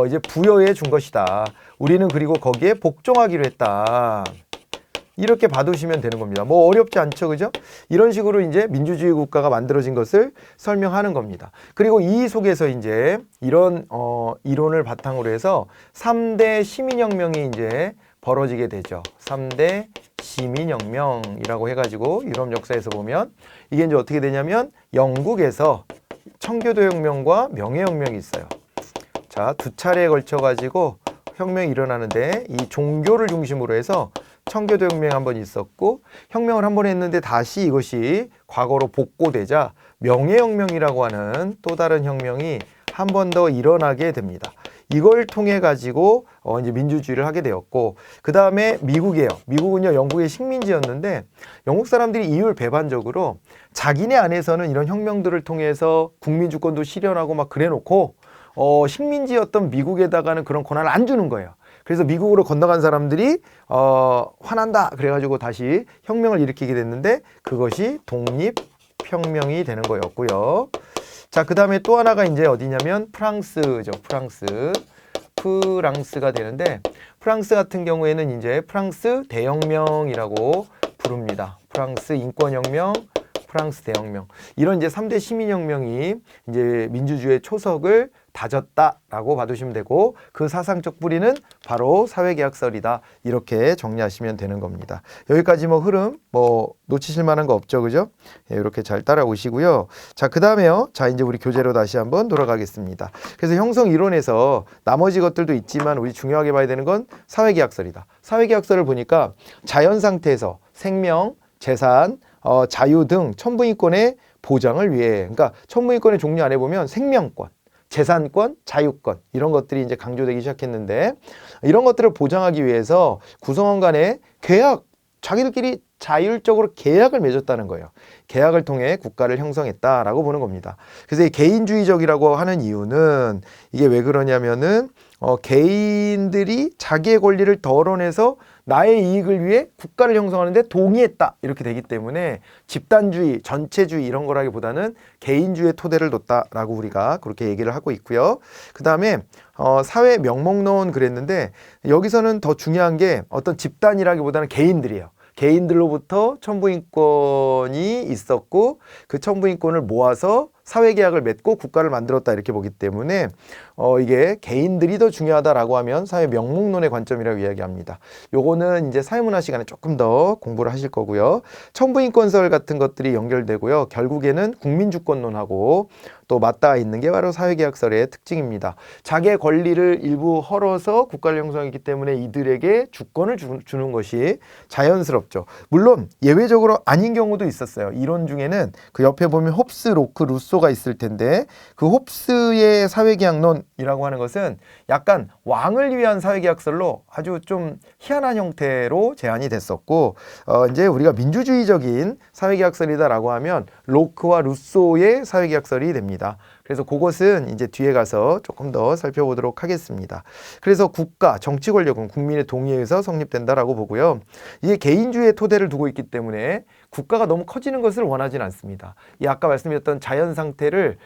이제 부여해 준 것이다. 우리는 그리고 거기에 복종하기로 했다. 이렇게 봐두시면 되는 겁니다. 뭐 어렵지 않죠, 그죠? 이런 식으로 이제 민주주의 국가가 만들어진 것을 설명하는 겁니다. 그리고 이 속에서 이제 이런 이론을 바탕으로 해서 3대 시민혁명이 이제 벌어지게 되죠. 3대 시민혁명이라고 해가지고 유럽 역사에서 보면 이게 이제 어떻게 되냐면 영국에서 청교도 혁명과 명예혁명이 있어요. 자, 두 차례에 걸쳐 가지고 혁명이 일어나는데, 이 종교를 중심으로 해서 청교도 혁명이 한 번 있었고, 혁명을 한 번 했는데 다시 이것이 과거로 복고되자 명예혁명이라고 하는 또 다른 혁명이 한 번 더 일어나게 됩니다. 이걸 통해 가지고 이제 민주주의를 하게 되었고, 그 다음에 미국이에요. 미국은요 영국의 식민지였는데 영국 사람들이 이율 배반적으로 자기네 안에서는 이런 혁명들을 통해서 국민주권도 실현하고 막 그래놓고 식민지였던 미국에다가는 그런 권한을 안 주는 거예요. 그래서 미국으로 건너간 사람들이 화난다 그래가지고 다시 혁명을 일으키게 됐는데, 그것이 독립혁명이 되는 거였고요. 자, 그 다음에 또 하나가 이제 어디냐면 프랑스죠. 프랑스가 되는데, 프랑스 같은 경우에는 이제 프랑스 대혁명이라고 부릅니다. 프랑스 인권혁명, 프랑스 대혁명, 이런 이제 3대 시민혁명이 이제 민주주의의 초석을 다졌다라고 봐두시면 되고, 그 사상적 뿌리는 바로 사회계약설이다, 이렇게 정리하시면 되는 겁니다. 여기까지 뭐 흐름 뭐 놓치실 만한 거 없죠, 그죠? 예, 이렇게 잘 따라오시고요. 자, 그 다음에요. 자, 이제 우리 교재로 다시 한번 돌아가겠습니다. 그래서 형성 이론에서 나머지 것들도 있지만 우리 중요하게 봐야 되는 건 사회계약설이다. 사회계약설을 보니까 자연 상태에서 생명, 재산, 자유 등 천부인권의 보장을 위해, 그러니까 천부인권의 종류 안에 보면 생명권, 재산권, 자유권, 이런 것들이 이제 강조되기 시작했는데, 이런 것들을 보장하기 위해서 구성원 간의 계약, 자기들끼리 자율적으로 계약을 맺었다는 거예요. 계약을 통해 국가를 형성했다라고 보는 겁니다. 그래서 이 개인주의적이라고 하는 이유는 이게 왜 그러냐면은 개인들이 자기의 권리를 덜어내서 나의 이익을 위해 국가를 형성하는데 동의했다, 이렇게 되기 때문에 집단주의, 전체주의 이런 거라기보다는 개인주의의 토대를 뒀다라고 우리가 그렇게 얘기를 하고 있고요. 그 다음에 사회 명목론 그랬는데, 여기서는 더 중요한 게 어떤 집단이라기보다는 개인들이에요. 개인들로부터 천부인권이 있었고, 그 천부인권을 모아서 사회계약을 맺고 국가를 만들었다, 이렇게 보기 때문에 이게 개인들이 더 중요하다라고 하면 사회 명목론의 관점이라고 이야기합니다. 요거는 이제 사회문화 시간에 조금 더 공부를 하실 거고요. 천부인권설 같은 것들이 연결되고요. 결국에는 국민주권론하고 또 맞닿아 있는 게 바로 사회계약설의 특징입니다. 자기의 권리를 일부 헐어서 국가를 형성했기 때문에 이들에게 주권을 주는 것이 자연스럽죠. 물론 예외적으로 아닌 경우도 있었어요. 이론 중에는 그 옆에 보면 홉스, 로크, 루소가 있을 텐데, 그 홉스의 사회계약론이라고 하는 것은 약간 왕을 위한 사회계약설로 아주 좀 희한한 형태로 제안이 됐었고, 이제 우리가 민주주의적인 사회계약설이다라고 하면 로크와 루소의 사회계약설이 됩니다. 그래서 그것은 이제 뒤에 가서 조금 더 살펴보도록 하겠습니다. 그래서 국가, 정치 권력은 국민의 동의에 의해서 성립된다라고 보고요. 이게 개인주의의 토대를 두고 있기 때문에 국가가 너무 커지는 것을 원하지는 않습니다. 이 아까 말씀드렸던 자연 상태를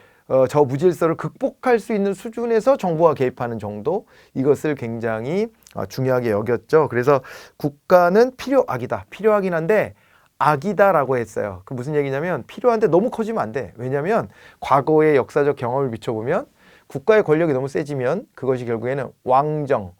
저 무질서를 극복할 수 있는 수준에서 정부가 개입하는 정도, 이것을 굉장히 중요하게 여겼죠. 그래서 국가는 필요악이다. 필요하긴 한데 악이다라고 했어요. 그 무슨 얘기냐면 필요한데 너무 커지면 안 돼. 왜냐하면 과거의 역사적 경험을 비춰보면 국가의 권력이 너무 세지면 그것이 결국에는 왕정,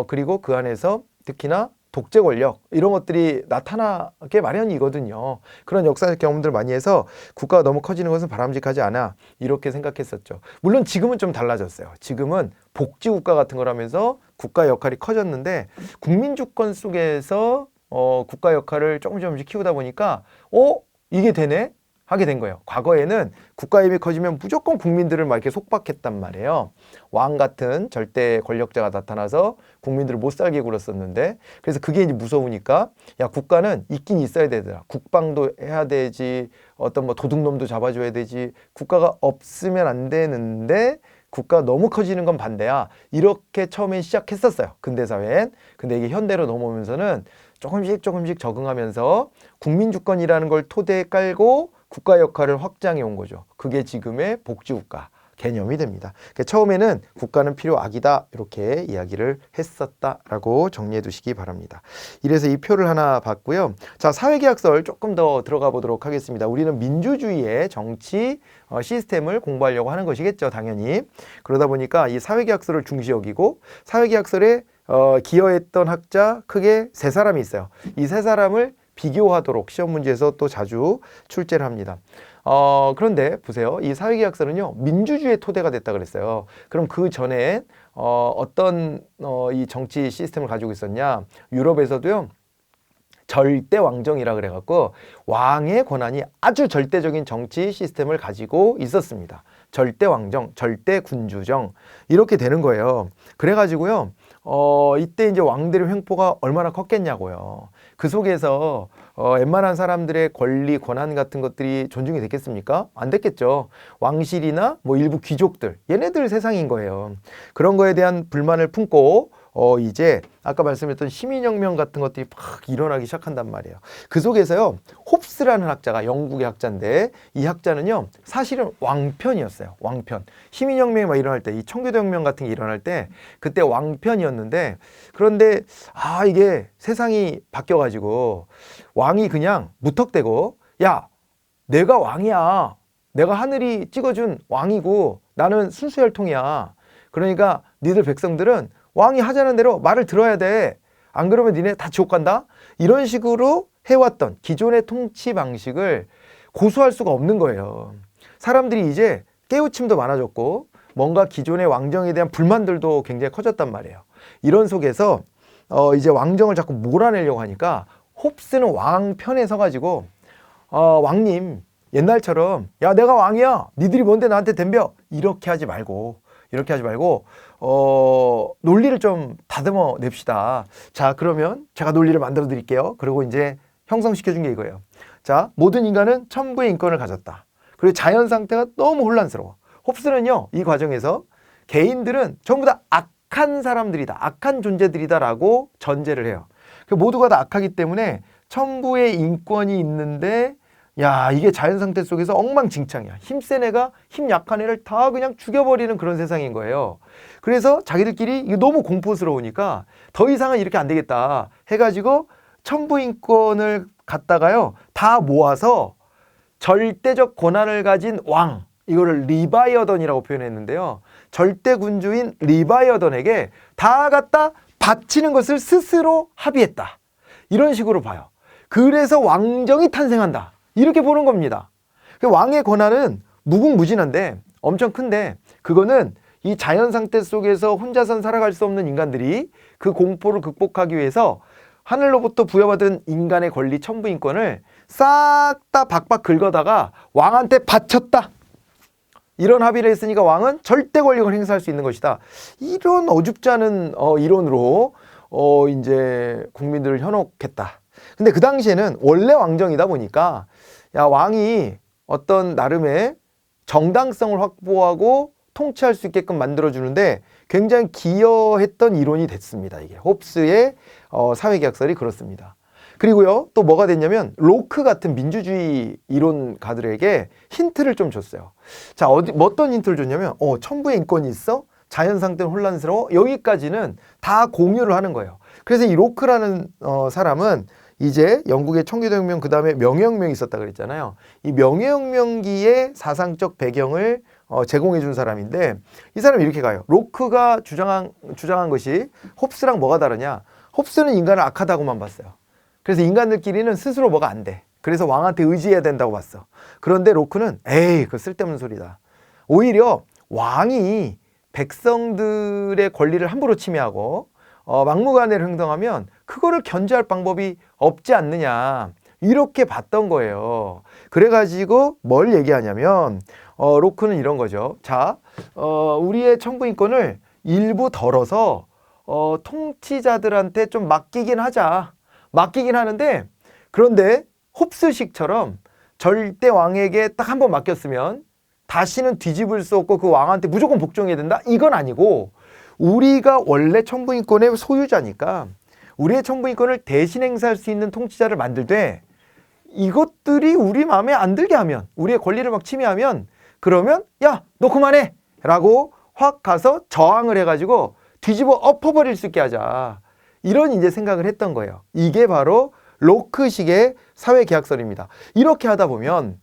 그리고 그 안에서 특히나 독재 권력, 이런 것들이 나타나게 마련이거든요. 그런 역사적 경험들 많이 해서 국가가 너무 커지는 것은 바람직하지 않아, 이렇게 생각했었죠. 물론 지금은 좀 달라졌어요. 지금은 복지국가 같은 걸 하면서 국가의 역할이 커졌는데, 국민주권 속에서 국가 역할을 조금씩 키우다 보니까 이게 되네? 하게 된 거예요. 과거에는 국가 힘이 커지면 무조건 국민들을 막 이렇게 속박했단 말이에요. 왕 같은 절대 권력자가 나타나서 국민들을 못 살게 굴었었는데, 그래서 그게 이제 무서우니까 야, 국가는 있긴 있어야 되더라. 국방도 해야 되지, 어떤 뭐 도둑놈도 잡아줘야 되지, 국가가 없으면 안 되는데 국가가 너무 커지는 건 반대야, 이렇게 처음엔 시작했었어요, 근대사회엔. 근데 이게 현대로 넘어오면서는 조금씩 적응하면서 국민주권이라는 걸 토대에 깔고 국가 역할을 확장해 온 거죠. 그게 지금의 복지국가 개념이 됩니다. 그러니까 처음에는 국가는 필요악이다, 이렇게 이야기를 했었다라고 정리해 두시기 바랍니다. 이래서 이 표를 하나 봤고요. 자, 사회계약설 조금 더 들어가 보도록 하겠습니다. 우리는 민주주의의 정치 시스템을 공부하려고 하는 것이겠죠, 당연히. 그러다 보니까 이 사회계약설을 중시 여기고, 사회계약설에 기여했던 학자 크게 세 사람이 있어요. 이 세 사람을 비교하도록 시험 문제에서 또 자주 출제를 합니다. 그런데 보세요. 이 사회계약설은요, 민주주의의 토대가 됐다 그랬어요. 그럼 그 전에 어떤 이 정치 시스템을 가지고 있었냐? 유럽에서도요, 절대 왕정이라 그래갖고 왕의 권한이 아주 절대적인 정치 시스템을 가지고 있었습니다. 절대 왕정, 절대 군주정, 이렇게 되는 거예요. 그래가지고요, 이때 이제 왕들의 횡포가 얼마나 컸겠냐고요. 그 속에서 웬만한 사람들의 권리, 권한 같은 것들이 존중이 됐겠습니까? 안 됐겠죠. 왕실이나 뭐 일부 귀족들, 얘네들 세상인 거예요. 그런 거에 대한 불만을 품고 이제 아까 말씀했던 시민혁명 같은 것들이 막 일어나기 시작한단 말이에요. 그 속에서요, 홉스라는 학자가 영국의 학자인데, 이 학자는요, 사실은 왕편이었어요. 왕편. 시민혁명이 막 일어날 때, 이 청교도혁명 같은 게 일어날 때 그때 왕편이었는데, 그런데 이게 세상이 바뀌어가지고 왕이 그냥 무턱대고 야, 내가 왕이야. 내가 하늘이 찍어준 왕이고 나는 순수 혈통이야. 그러니까 니들 백성들은 왕이 하자는 대로 말을 들어야 돼. 안 그러면 니네 다 지옥 간다. 이런 식으로 해왔던 기존의 통치 방식을 고수할 수가 없는 거예요. 사람들이 이제 깨우침도 많아졌고 뭔가 기존의 왕정에 대한 불만들도 굉장히 커졌단 말이에요. 이런 속에서 이제 왕정을 자꾸 몰아내려고 하니까 홉스는 왕 편에 서가지고 왕님 옛날처럼 야 내가 왕이야 니들이 뭔데 나한테 덤벼 이렇게 하지 말고 논리를 좀 다듬어 냅시다. 자 그러면 제가 논리를 만들어 드릴게요. 그리고 이제 형성시켜 준 게 이거예요. 자 모든 인간은 천부의 인권을 가졌다. 그리고 자연 상태가 너무 혼란스러워. 홉스는요 이 과정에서 개인들은 전부 다 악한 사람들이다, 악한 존재들이다라고 전제를 해요. 모두가 다 악하기 때문에 천부의 인권이 있는데 야 이게 자연 상태 속에서 엉망진창이야. 힘센 애가 힘 약한 애를 다 그냥 죽여버리는 그런 세상인 거예요. 그래서 자기들끼리 이게 너무 공포스러우니까 더 이상은 이렇게 안 되겠다 해가지고 천부 인권을 갖다가요 다 모아서 절대적 권한을 가진 왕, 이거를 리바이어던이라고 표현했는데요. 절대 군주인 리바이어던에게 다 갖다 바치는 것을 스스로 합의했다. 이런 식으로 봐요. 그래서 왕정이 탄생한다. 이렇게 보는 겁니다. 왕의 권한은 무궁무진한데 엄청 큰데 그거는 이 자연 상태 속에서 혼자선 살아갈 수 없는 인간들이 그 공포를 극복하기 위해서 하늘로부터 부여받은 인간의 권리 천부인권을 싹 다 박박 긁어다가 왕한테 바쳤다. 이런 합의를 했으니까 왕은 절대 권력을 행사할 수 있는 것이다. 이런 어줍지 않은 이론으로 이제 국민들을 현혹했다. 근데 그 당시에는 원래 왕정이다 보니까 야 왕이 어떤 나름의 정당성을 확보하고 통치할 수 있게끔 만들어주는데 굉장히 기여했던 이론이 됐습니다. 이게 홉스의 사회계약설이 그렇습니다. 그리고요 또 뭐가 됐냐면 로크 같은 민주주의 이론가들에게 힌트를 좀 줬어요. 자 어떤 힌트를 줬냐면 천부의 인권이 있어? 자연 상태는 혼란스러워? 여기까지는 다 공유를 하는 거예요. 그래서 이 로크라는 사람은 이제 영국의 청교도혁명 그 다음에 명예혁명이 있었다 그랬잖아요. 이 명예혁명기의 사상적 배경을 제공해 준 사람인데 이 사람이 이렇게 가요. 로크가 주장한 것이 홉스랑 뭐가 다르냐? 홉스는 인간을 악하다고만 봤어요. 그래서 인간들끼리는 스스로 뭐가 안 돼. 그래서 왕한테 의지해야 된다고 봤어. 그런데 로크는 에이 그거 쓸데없는 소리다. 오히려 왕이 백성들의 권리를 함부로 침해하고 막무가내로 행동하면 그거를 견제할 방법이 없지 않느냐 이렇게 봤던 거예요. 그래가지고 뭘 얘기하냐면 로크는 이런 거죠. 자 우리의 천부인권을 일부 덜어서 통치자들한테 좀 맡기긴 하자. 맡기긴 하는데 그런데 홉스식처럼 절대 왕에게 딱 한 번 맡겼으면 다시는 뒤집을 수 없고 그 왕한테 무조건 복종해야 된다? 이건 아니고 우리가 원래 천부인권의 소유자니까 우리의 천부인권을 대신 행사할 수 있는 통치자를 만들되 이것들이 우리 마음에 안 들게 하면 우리의 권리를 막 침해하면 그러면 야 너 그만해 라고 확 가서 저항을 해가지고 뒤집어 엎어버릴 수 있게 하자. 이런 이제 생각을 했던 거예요. 이게 바로 로크식의 사회계약설입니다. 이렇게 하다 보면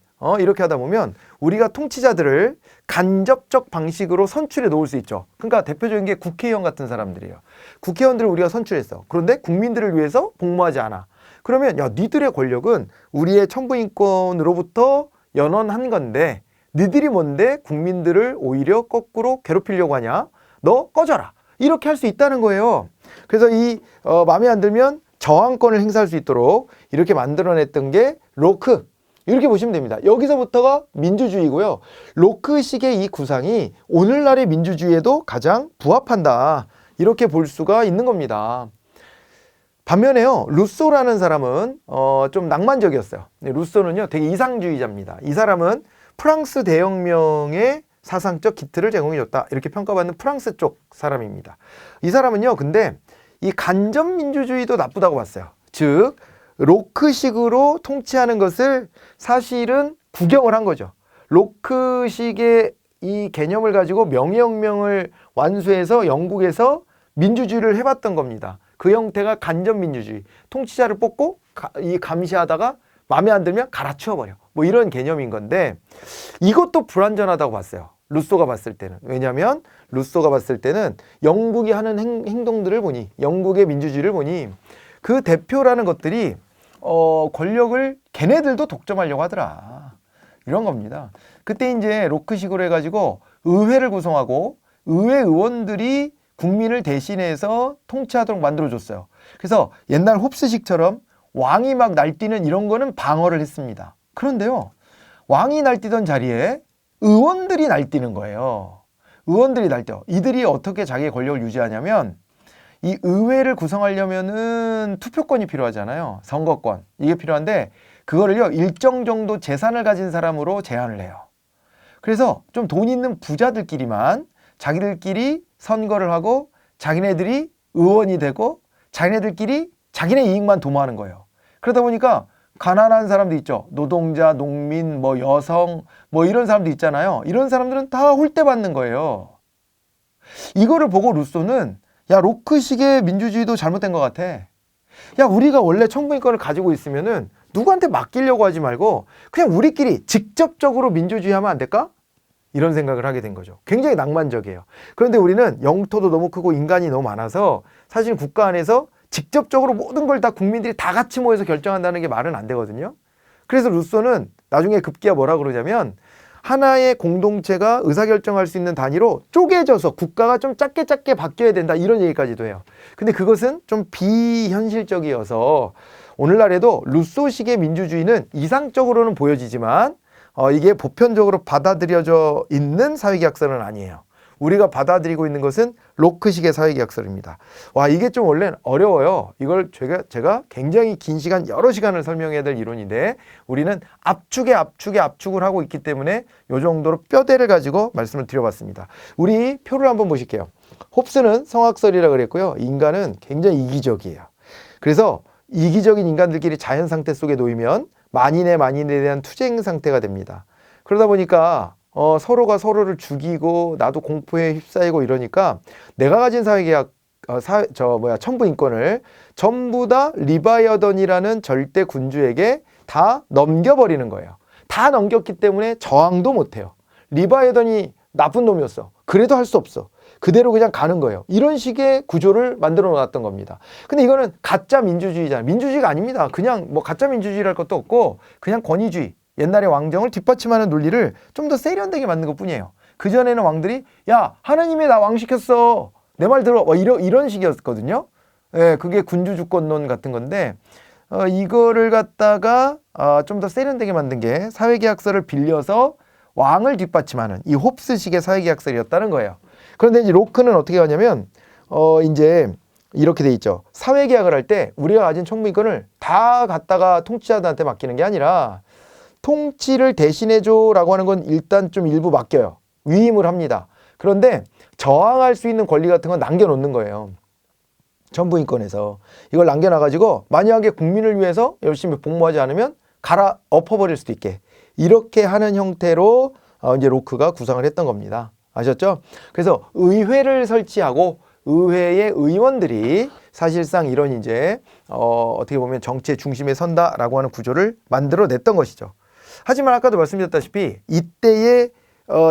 우리가 통치자들을 간접적 방식으로 선출해 놓을 수 있죠. 그러니까 대표적인 게 국회의원 같은 사람들이에요. 국회의원들을 우리가 선출했어. 그런데 국민들을 위해서 복무하지 않아. 그러면 야 니들의 권력은 우리의 천부인권으로부터 연원한 건데 니들이 뭔데 국민들을 오히려 거꾸로 괴롭히려고 하냐? 너 꺼져라. 이렇게 할 수 있다는 거예요. 그래서 이 마음에 안 들면 저항권을 행사할 수 있도록 이렇게 만들어냈던 게 로크. 이렇게 보시면 됩니다. 여기서부터가 민주주의고요. 로크식의 이 구상이 오늘날의 민주주의에도 가장 부합한다. 이렇게 볼 수가 있는 겁니다. 반면에요. 루소라는 사람은 좀 낭만적이었어요. 루소는요 되게 이상주의자입니다. 이 사람은 프랑스 대혁명의 사상적 기틀을 제공해줬다. 이렇게 평가받는 프랑스 쪽 사람입니다. 이 사람은요 근데 이 간접민주주의도 나쁘다고 봤어요. 즉 로크식으로 통치하는 것을 사실은 구경을 한 거죠. 로크식의 이 개념을 가지고 명예혁명을 완수해서 영국에서 민주주의를 해봤던 겁니다. 그 형태가 간접민주주의. 통치자를 뽑고 감시하다가 마음에 안 들면 갈아치워버려. 뭐 이런 개념인 건데 이것도 불완전하다고 봤어요. 루소가 봤을 때는. 왜냐하면 루소가 봤을 때는 영국이 하는 행동들을 보니, 영국의 민주주의를 보니 그 대표라는 것들이 권력을 걔네들도 독점하려고 하더라. 이런 겁니다. 그때 이제 로크식으로 해가지고 의회를 구성하고 의회 의원들이 국민을 대신해서 통치하도록 만들어줬어요. 그래서 옛날 홉스식처럼 왕이 막 날뛰는 이런 거는 방어를 했습니다. 그런데요, 왕이 날뛰던 자리에 의원들이 날뛰는 거예요. 의원들이 날뛰어. 이들이 어떻게 자기의 권력을 유지하냐면 이 의회를 구성하려면은 투표권이 필요하잖아요. 선거권. 이게 필요한데 그거를요, 일정 정도 재산을 가진 사람으로 제한을 해요. 그래서 좀 돈 있는 부자들끼리만 자기들끼리 선거를 하고 자기네들이 의원이 되고 자기네들끼리 자기네 이익만 도모하는 거예요. 그러다 보니까 가난한 사람도 있죠. 노동자, 농민, 뭐 여성, 뭐 이런 사람도 있잖아요. 이런 사람들은 다 홀대받는 거예요. 이거를 보고 루소는 야, 로크식의 민주주의도 잘못된 것 같아. 야, 우리가 원래 청구인권을 가지고 있으면은 누구한테 맡기려고 하지 말고 그냥 우리끼리 직접적으로 민주주의 하면 안 될까? 이런 생각을 하게 된 거죠. 굉장히 낭만적이에요. 그런데 우리는 영토도 너무 크고 인간이 너무 많아서 사실 국가 안에서 직접적으로 모든 걸 다 국민들이 다 같이 모여서 결정한다는 게 말은 안 되거든요. 그래서 루소는 나중에 급기야 뭐라 그러냐면 하나의 공동체가 의사결정할 수 있는 단위로 쪼개져서 국가가 좀 작게 바뀌어야 된다 이런 얘기까지도 해요. 근데 그것은 좀 비현실적이어서 오늘날에도 루소식의 민주주의는 이상적으로는 보여지지만 이게 보편적으로 받아들여져 있는 사회계약서는 아니에요. 우리가 받아들이고 있는 것은 로크식의 사회계약서입니다. 와, 이게 좀 원래 어려워요. 이걸 제가 굉장히 긴 시간, 여러 시간을 설명해야 될 이론인데 우리는 압축을 하고 있기 때문에 이 정도로 뼈대를 가지고 말씀을 드려봤습니다. 우리 표를 한번 보실게요. 홉스는 성악설이라고 그랬고요. 인간은 굉장히 이기적이에요. 그래서 이기적인 인간들끼리 자연 상태 속에 놓이면 만인에 대한 투쟁 상태가 됩니다. 그러다 보니까 서로가 서로를 죽이고 나도 공포에 휩싸이고 이러니까 내가 가진 사회계약 천부인권을 전부 다 리바이어던이라는 절대 군주에게 다 넘겨버리는 거예요. 다 넘겼기 때문에 저항도 못해요. 리바이어던이 나쁜 놈이었어. 그래도 할 수 없어. 그대로 그냥 가는 거예요. 이런 식의 구조를 만들어 놨던 겁니다. 근데 이거는 가짜 민주주의잖아요. 민주주의가 아닙니다. 그냥 뭐 가짜 민주주의랄 것도 없고 그냥 권위주의. 옛날의 왕정을 뒷받침하는 논리를 좀 더 세련되게 만든 것 뿐이에요. 그전에는 왕들이 야, 하느님이 나 왕 시켰어. 내 말 들어. 이런 식이었거든요. 예, 그게 군주주권론 같은 건데 이거를 갖다가 좀 더 세련되게 만든 게 사회계약서를 빌려서 왕을 뒷받침하는 이 홉스식의 사회계약서였다는 거예요. 그런데 이제 로크는 어떻게 하냐면 이제 이렇게 돼 있죠. 사회계약을 할 때 우리가 가진 청구인권을 다 갖다가 통치자들한테 맡기는 게 아니라 통치를 대신해줘 라고 하는 건 일단 좀 일부 맡겨요. 위임을 합니다. 그런데 저항할 수 있는 권리 같은 건 남겨놓는 거예요. 천부인권에서. 이걸 남겨놔가지고 만약에 국민을 위해서 열심히 복무하지 않으면 갈아 엎어버릴 수도 있게. 이렇게 하는 형태로 이제 로크가 구상을 했던 겁니다. 아셨죠? 그래서 의회를 설치하고 의회의 의원들이 사실상 이런 이제 어떻게 보면 정치의 중심에 선다라고 하는 구조를 만들어냈던 것이죠. 하지만 아까도 말씀드렸다시피 이때의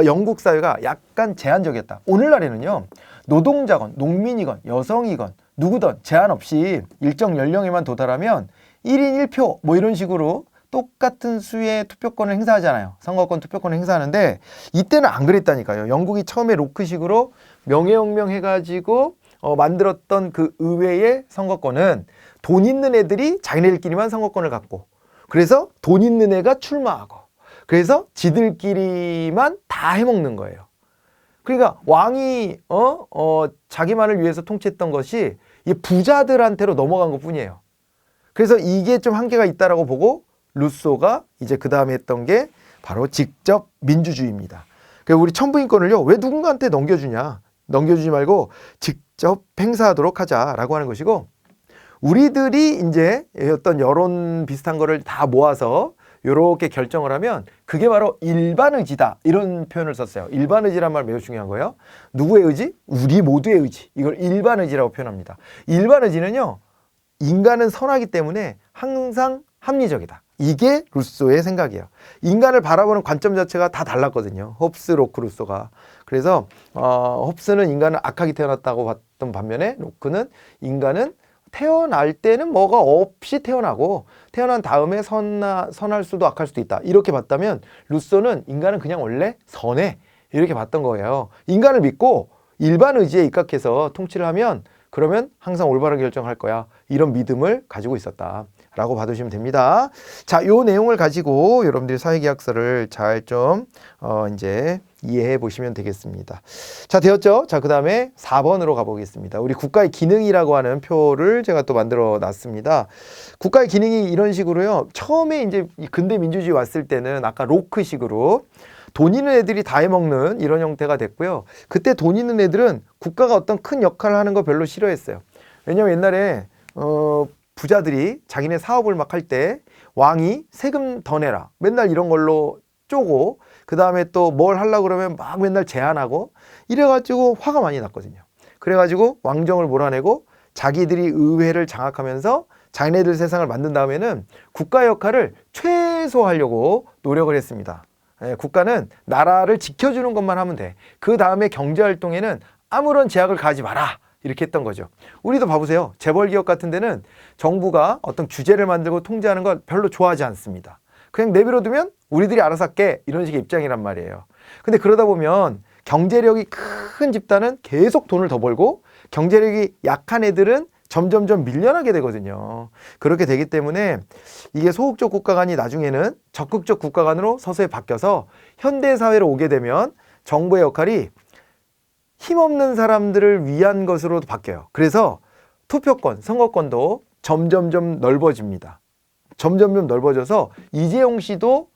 영국 사회가 약간 제한적이었다. 오늘날에는요, 노동자건 농민이건 여성이건 누구든 제한 없이 일정 연령에만 도달하면 1인 1표 뭐 이런 식으로 똑같은 수의 투표권을 행사하잖아요. 선거권 투표권을 행사하는데 이때는 안 그랬다니까요. 영국이 처음에 로크식으로 명예혁명 해가지고 만들었던 그 의회의 선거권은 돈 있는 애들이 자기네들끼리만 선거권을 갖고 그래서 돈 있는 애가 출마하고 그래서 지들끼리만 다 해먹는 거예요. 그러니까 왕이 자기만을 위해서 통치했던 것이 이 부자들한테로 넘어간 것 뿐이에요. 그래서 이게 좀 한계가 있다라고 보고 루소가 이제 그 다음에 했던 게 바로 직접 민주주의입니다. 그래서 우리 천부인권을요, 왜 누군가한테 넘겨주냐? 넘겨주지 말고 직접 행사하도록 하자라고 하는 것이고, 우리들이 이제 어떤 여론 비슷한 거를 다 모아서 이렇게 결정을 하면 그게 바로 일반 의지다, 이런 표현을 썼어요. 일반 의지란 말 매우 중요한 거예요. 누구의 의지? 우리 모두의 의지. 이걸 일반 의지라고 표현합니다. 일반 의지는요, 인간은 선하기 때문에 항상 합리적이다. 이게 루소의 생각이에요. 인간을 바라보는 관점 자체가 다 달랐거든요. 홉스, 로크, 루소가. 그래서 홉스는 인간은 악하게 태어났다고 봤던 반면에 로크는 인간은 태어날 때는 뭐가 없이 태어나고 태어난 다음에 선할 수도 악할 수도 있다. 이렇게 봤다면 루소는 인간은 그냥 원래 선해. 이렇게 봤던 거예요. 인간을 믿고 일반 의지에 입각해서 통치를 하면 그러면 항상 올바른 결정을 할 거야. 이런 믿음을 가지고 있었다. 라고 봐두시면 됩니다. 자, 요 내용을 가지고 여러분들이 사회계약서를 잘 좀 이제 이해해 보시면 되겠습니다. 자, 되었죠? 자, 그 다음에 4번으로 가보겠습니다. 우리 국가의 기능이라고 하는 표를 제가 또 만들어 놨습니다. 국가의 기능이 이런 식으로요. 처음에 이제 근대 민주주의 왔을 때는 아까 로크식으로 돈 있는 애들이 다 해먹는 이런 형태가 됐고요. 그때 돈 있는 애들은 국가가 어떤 큰 역할을 하는 거 별로 싫어했어요. 왜냐면 옛날에 부자들이 자기네 사업을 막 할 때 왕이 세금 더 내라 맨날 이런 걸로 쪼고 그 다음에 또 뭘 하려고 그러면 막 맨날 제한하고 이래가지고 화가 많이 났거든요. 그래가지고 왕정을 몰아내고 자기들이 의회를 장악하면서 자기네들 세상을 만든 다음에는 국가 역할을 최소화하려고 노력을 했습니다. 국가는 나라를 지켜주는 것만 하면 돼. 그 다음에 경제활동에는 아무런 제약을 가하지 마라. 이렇게 했던 거죠. 우리도 봐보세요. 재벌기업 같은 데는 정부가 어떤 규제를 만들고 통제하는 걸 별로 좋아하지 않습니다. 그냥 내버려두면 우리들이 알아서 할게 이런 식의 입장이란 말이에요. 근데 그러다 보면 경제력이 큰 집단은 계속 돈을 더 벌고 경제력이 약한 애들은 점점점 밀려나게 되거든요. 그렇게 되기 때문에 이게 소극적 국가관이 나중에는 적극적 국가관으로 서서히 바뀌어서 현대사회로 오게 되면 정부의 역할이 힘없는 사람들을 위한 것으로 바뀌어요. 그래서 투표권, 선거권도 점점점 넓어집니다. 점점점 넓어져서 이재용 씨도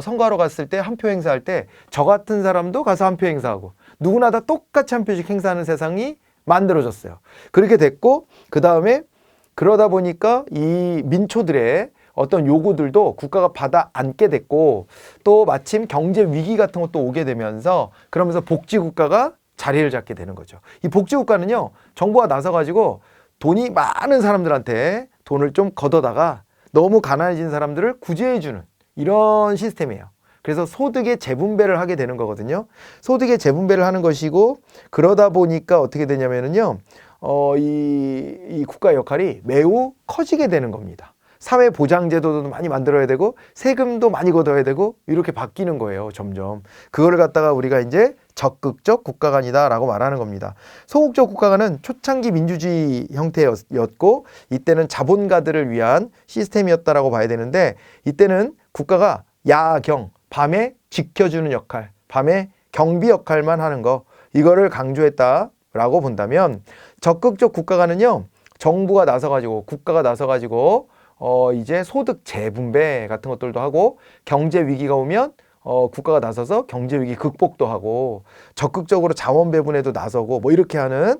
선거하러 갔을 때 한 표 행사할 때 저 같은 사람도 가서 한 표 행사하고 누구나 다 똑같이 한 표씩 행사하는 세상이 만들어졌어요. 그렇게 됐고 그 다음에 그러다 보니까 이 민초들의 어떤 요구들도 국가가 받아 안게 됐고 또 마침 경제 위기 같은 것도 오게 되면서 그러면서 복지국가가 자리를 잡게 되는 거죠. 이 복지국가는요, 정부가 나서가지고 돈이 많은 사람들한테 돈을 좀 걷어다가 너무 가난해진 사람들을 구제해주는 이런 시스템이에요. 그래서 소득의 재분배를 하게 되는 거거든요. 소득의 재분배를 하는 것이고 그러다 보니까 어떻게 되냐면요, 이 국가 역할이 매우 커지게 되는 겁니다. 사회보장제도도 많이 만들어야 되고 세금도 많이 걷어야 되고 이렇게 바뀌는 거예요. 점점. 그거를 갖다가 우리가 이제 적극적 국가관이다 라고 말하는 겁니다. 소극적 국가관은 초창기 민주주의 형태였고 이때는 자본가들을 위한 시스템이었다라고 봐야 되는데 이때는 국가가 야경, 밤에 지켜주는 역할, 밤에 경비 역할만 하는 거 이거를 강조했다라고 본다면 적극적 국가관은요 정부가 나서가지고 국가가 나서가지고 이제 소득 재분배 같은 것들도 하고 경제 위기가 오면 국가가 나서서 경제 위기 극복도 하고 적극적으로 자원 배분에도 나서고 뭐 이렇게 하는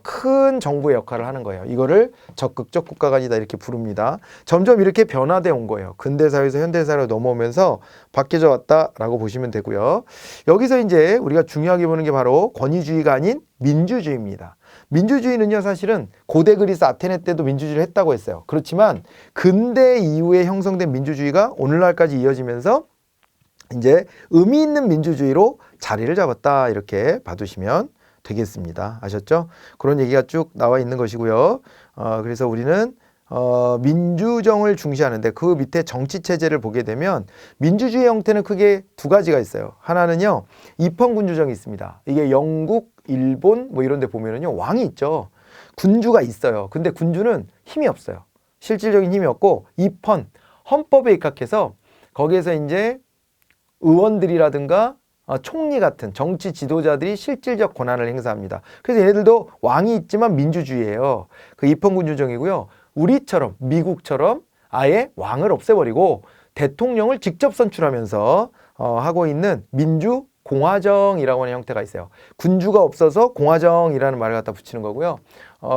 큰 정부의 역할을 하는 거예요. 이거를 적극적 국가관이다 이렇게 부릅니다. 점점 이렇게 변화돼 온 거예요. 근대사회에서 현대사회로 넘어오면서 바뀌어져 왔다라고 보시면 되고요. 여기서 이제 우리가 중요하게 보는 게 바로 권위주의가 아닌 민주주의입니다. 민주주의는요 사실은 고대 그리스 아테네 때도 민주주의를 했다고 했어요. 그렇지만 근대 이후에 형성된 민주주의가 오늘날까지 이어지면서 이제 의미 있는 민주주의로 자리를 잡았다 이렇게 봐두시면 되겠습니다. 아셨죠? 그런 얘기가 쭉 나와 있는 것이고요. 그래서 우리는 민주정을 중시하는데 그 밑에 정치체제를 보게 되면 민주주의 형태는 크게 두 가지가 있어요. 하나는요 입헌군주정이 있습니다. 이게 영국, 일본 뭐 이런 데 보면은요 왕이 있죠. 군주가 있어요. 근데 군주는 힘이 없어요. 실질적인 힘이 없고 입헌, 헌법에 입각해서 거기에서 이제 의원들이라든가 총리 같은 정치 지도자들이 실질적 권한을 행사합니다. 그래서 얘네들도 왕이 있지만 민주주의예요. 그 입헌군주정이고요. 우리처럼 미국처럼 아예 왕을 없애버리고 대통령을 직접 선출하면서 하고 있는 민주공화정이라고 하는 형태가 있어요. 군주가 없어서 공화정이라는 말을 갖다 붙이는 거고요.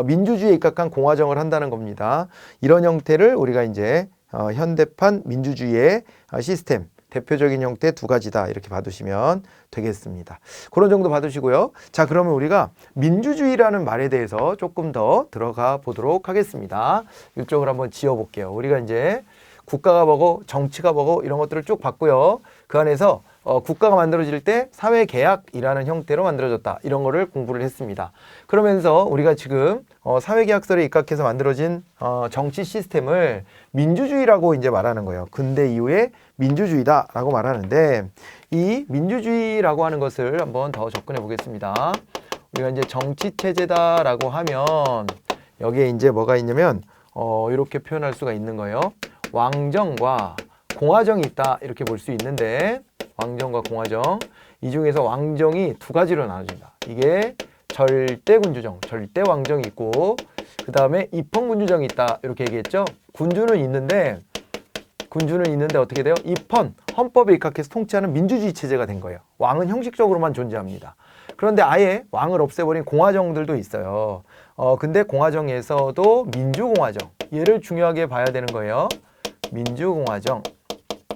민주주의에 입각한 공화정을 한다는 겁니다. 이런 형태를 우리가 이제 현대판 민주주의의 시스템 대표적인 형태 두 가지다 이렇게 봐두시면 되겠습니다. 그런 정도 봐두시고요. 자, 그러면 우리가 민주주의라는 말에 대해서 조금 더 들어가 보도록 하겠습니다. 이쪽을 한번 지어볼게요. 우리가 이제 국가가 뭐고 정치가 뭐고 이런 것들을 쭉 봤고요. 그 안에서 국가가 만들어질 때 사회계약이라는 형태로 만들어졌다. 이런 거를 공부를 했습니다. 그러면서 우리가 지금 사회계약서를 입각해서 만들어진 정치 시스템을 민주주의라고 이제 말하는 거예요. 근대 이후의 민주주의다라고 말하는데 이 민주주의라고 하는 것을 한번 더 접근해 보겠습니다. 우리가 이제 정치체제다라고 하면 여기에 이제 뭐가 있냐면 이렇게 표현할 수가 있는 거예요. 왕정과 공화정이 있다 이렇게 볼 수 있는데 왕정과 공화정 이 중에서 왕정이 두 가지로 나눠진다. 이게 절대군주정, 절대왕정이 있고 그 다음에 입헌군주정이 있다 이렇게 얘기했죠. 군주는 있는데 어떻게 돼요? 입헌, 헌법에 입각해서 통치하는 민주주의 체제가 된 거예요. 왕은 형식적으로만 존재합니다. 그런데 아예 왕을 없애버린 공화정들도 있어요. 근데 공화정에서도 민주공화정 얘를 중요하게 봐야 되는 거예요. 민주공화정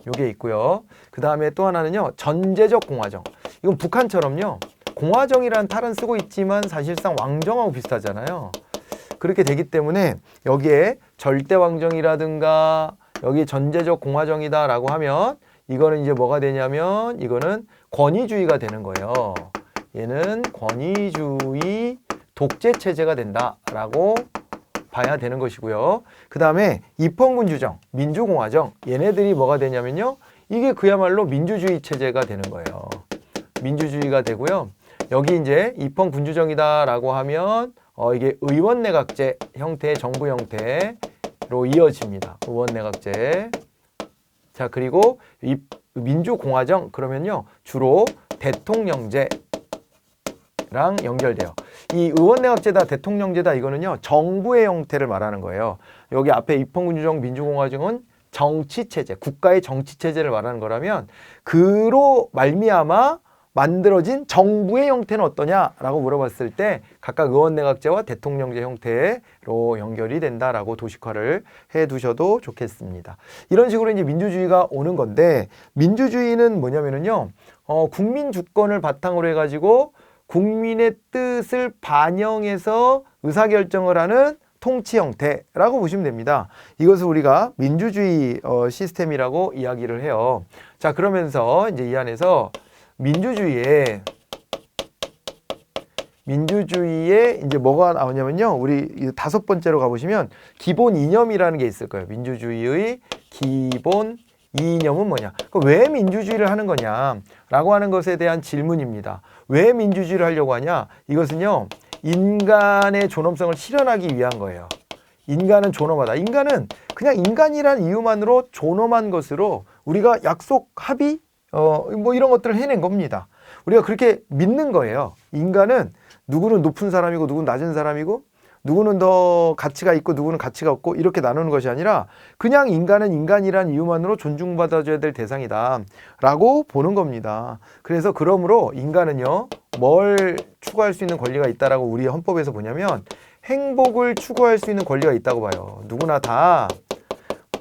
요게 있고요. 그 다음에 또 하나는요 전제적 공화정. 이건 북한처럼요 공화정이라는 탈은 쓰고 있지만 사실상 왕정하고 비슷하잖아요. 그렇게 되기 때문에 여기에 절대왕정이라든가 여기 전제적 공화정이다 라고 하면 이거는 이제 뭐가 되냐면 이거는 권위주의가 되는 거예요. 얘는 권위주의 독재체제가 된다 라고 봐야 되는 것이고요. 그 다음에 입헌군주정, 민주공화정 얘네들이 뭐가 되냐면요. 이게 그야말로 민주주의 체제가 되는 거예요. 민주주의가 되고요. 여기 이제 입헌군주정이다 라고 하면 이게 의원내각제 형태의 정부 형태로 이어집니다. 의원내각제. 자, 그리고 민주공화정 그러면요. 주로 대통령제 랑 연결돼요. 이 의원내각제다 대통령제다 이거는요 정부의 형태를 말하는 거예요. 여기 앞에 입헌군주정 민주공화정은 정치체제 국가의 정치체제를 말하는 거라면 그로 말미암아 만들어진 정부의 형태는 어떠냐라고 물어봤을 때 각각 의원내각제와 대통령제 형태로 연결이 된다라고 도식화를 해 두셔도 좋겠습니다. 이런 식으로 이제 민주주의가 오는 건데 민주주의는 뭐냐면은요 국민 주권을 바탕으로 해가지고 국민의 뜻을 반영해서 의사결정을 하는 통치 형태라고 보시면 됩니다. 이것을 우리가 민주주의 시스템이라고 이야기를 해요. 자, 그러면서 이제 이 안에서 민주주의에 이제 뭐가 나오냐면요. 우리 다섯 번째로 가보시면 기본 이념이라는 게 있을 거예요. 민주주의의 기본 이념은 뭐냐? 왜 민주주의를 하는 거냐라고 하는 것에 대한 질문입니다. 왜 민주주의를 하려고 하냐? 이것은요, 인간의 존엄성을 실현하기 위한 거예요. 인간은 존엄하다. 인간은 그냥 인간이란 이유만으로 존엄한 것으로 우리가 약속, 합의, 뭐 이런 것들을 해낸 겁니다. 우리가 그렇게 믿는 거예요. 인간은 누구는 높은 사람이고 누구는 낮은 사람이고 누구는 더 가치가 있고 누구는 가치가 없고 이렇게 나누는 것이 아니라 그냥 인간은 인간이란 이유만으로 존중받아줘야 될 대상이다 라고 보는 겁니다. 그래서 그러므로 인간은요 뭘 추구할 수 있는 권리가 있다라고 우리 헌법에서 보냐면 행복을 추구할 수 있는 권리가 있다고 봐요. 누구나 다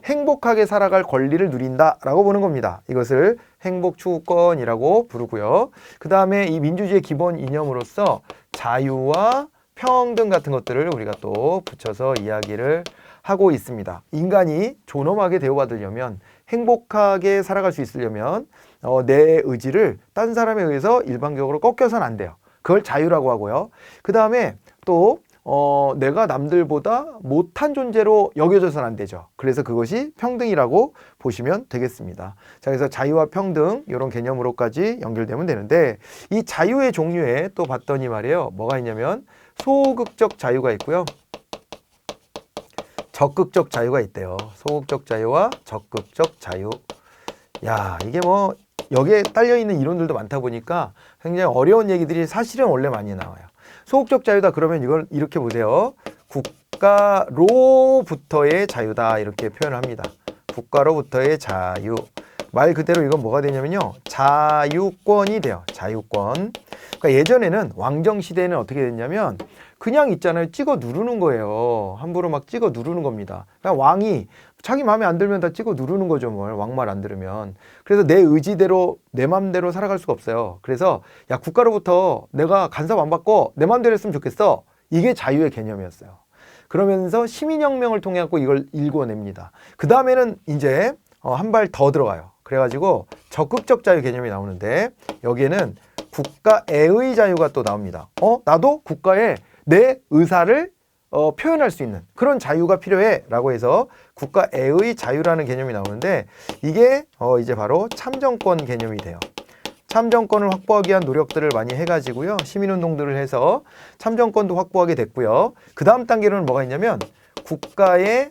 행복하게 살아갈 권리를 누린다라고 보는 겁니다. 이것을 행복추구권이라고 부르고요. 그 다음에 이 민주주의의 기본 이념으로서 자유와 평등 같은 것들을 우리가 또 붙여서 이야기를 하고 있습니다. 인간이 존엄하게 대우받으려면 행복하게 살아갈 수 있으려면 내 의지를 딴 사람에 의해서 일방적으로 꺾여서는 안 돼요. 그걸 자유라고 하고요. 그 다음에 또 내가 남들보다 못한 존재로 여겨져서는 안 되죠. 그래서 그것이 평등이라고 보시면 되겠습니다. 자, 그래서 자유와 평등 이런 개념으로까지 연결되면 되는데 이 자유의 종류에 또 봤더니 말이에요. 뭐가 있냐면 소극적 자유가 있고요. 적극적 자유가 있대요. 소극적 자유와 적극적 자유. 야, 이게 뭐 여기에 딸려있는 이론들도 많다 보니까 굉장히 어려운 얘기들이 사실은 원래 많이 나와요. 소극적 자유다 그러면 이걸 이렇게 보세요. 국가로부터의 자유다 이렇게 표현을 합니다. 국가로부터의 자유. 말 그대로 이건 뭐가 되냐면요. 자유권이 돼요. 자유권. 그러니까 예전에는 왕정 시대에는 어떻게 됐냐면 그냥 있잖아요. 찍어 누르는 거예요. 함부로 막 찍어 누르는 겁니다. 그러니까 왕이 자기 마음에 안 들면 다 찍어 누르는 거죠. 뭘 왕말 안 들으면. 그래서 내 의지대로 내 맘대로 살아갈 수가 없어요. 그래서 야 국가로부터 내가 간섭 안 받고 내 맘대로 했으면 좋겠어. 이게 자유의 개념이었어요. 그러면서 시민혁명을 통해 갖고 이걸 일궈냅니다. 그 다음에는 이제 한 발 더 들어가요. 그래가지고 적극적 자유 개념이 나오는데 여기에는 국가애의 자유가 또 나옵니다. 나도 국가에 내 의사를 표현할 수 있는 그런 자유가 필요해 라고 해서 국가애의 자유라는 개념이 나오는데 이게 이제 바로 참정권 개념이 돼요. 참정권을 확보하기 위한 노력들을 많이 해가지고요. 시민운동들을 해서 참정권도 확보하게 됐고요. 그 다음 단계로는 뭐가 있냐면 국가의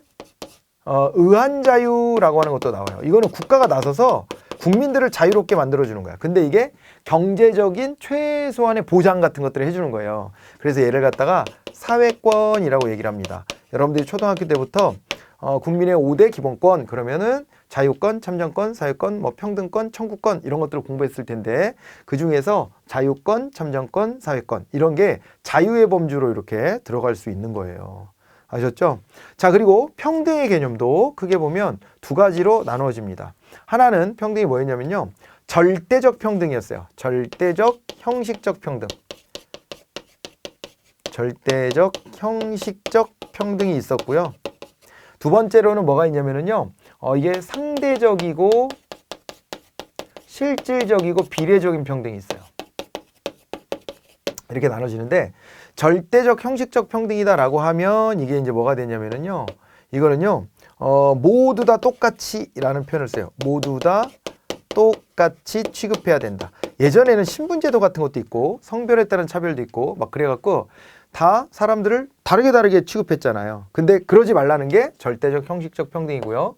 의한 자유라고 하는 것도 나와요. 이거는 국가가 나서서 국민들을 자유롭게 만들어주는 거야. 근데 이게 경제적인 최소한의 보장 같은 것들을 해주는 거예요. 그래서 얘를 갖다가 사회권이라고 얘기를 합니다. 여러분들이 초등학교 때부터 국민의 5대 기본권 그러면은 자유권, 참정권, 사회권, 평등권, 청구권 이런 것들을 공부했을 텐데 그 중에서 자유권, 참정권, 사회권 이런 게 자유의 범주로 이렇게 들어갈 수 있는 거예요. 아셨죠? 자, 그리고 평등의 개념도 크게 보면 두 가지로 나누어집니다. 하나는 평등이 뭐였냐면요. 절대적 평등이었어요. 절대적 형식적 평등. 절대적 형식적 평등이 있었고요. 두 번째로는 뭐가 있냐면요. 이게 상대적이고 실질적이고 비례적인 평등이 있어요. 이렇게 나눠지는데 절대적 형식적 평등이다라고 하면 이게 이제 뭐가 되냐면요. 이거는요. 모두 다 똑같이라는 표현을 써요. 모두 다 똑같이 취급해야 된다. 예전에는 신분제도 같은 것도 있고 성별에 따른 차별도 있고 막 그래갖고 다 사람들을 다르게 취급했잖아요. 근데 그러지 말라는 게 절대적 형식적 평등이고요.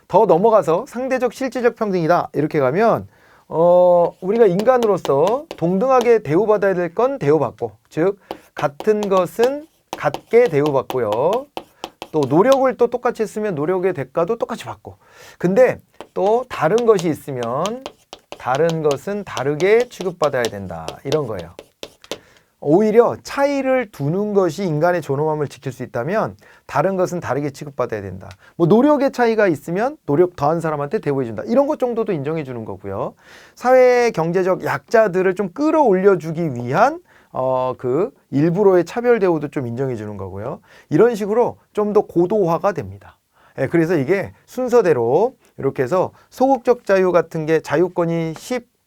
더 넘어가서 상대적 실질적 평등이다. 이렇게 가면 우리가 인간으로서 동등하게 대우받아야 될 건 대우받고 즉 같은 것은 같게 대우받고요. 또 노력을 또 똑같이 했으면 노력의 대가도 똑같이 받고 근데 또 다른 것이 있으면 다른 것은 다르게 취급받아야 된다. 이런 거예요. 오히려 차이를 두는 것이 인간의 존엄함을 지킬 수 있다면 다른 것은 다르게 취급받아야 된다. 노력의 차이가 있으면 노력 더한 사람한테 대우해준다. 이런 것 정도도 인정해 주는 거고요. 사회 경제적 약자들을 좀 끌어올려주기 위한 그 일부러의 차별 대우도 좀 인정해 주는 거고요. 이런 식으로 좀 더 고도화가 됩니다. 그래서 이게 순서대로 이렇게 해서 소극적 자유 같은 게 자유권이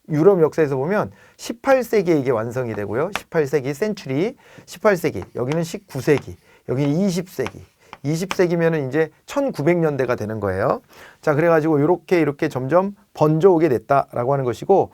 유럽 역사에서 보면 18세기에 이게 완성이 되고요. 18세기 센츄리, 18세기, 여기는 19세기, 여기는 20세기. 20세기면은 이제 1900년대가 되는 거예요. 자, 그래가지고 이렇게 점점 번져오게 됐다라고 하는 것이고,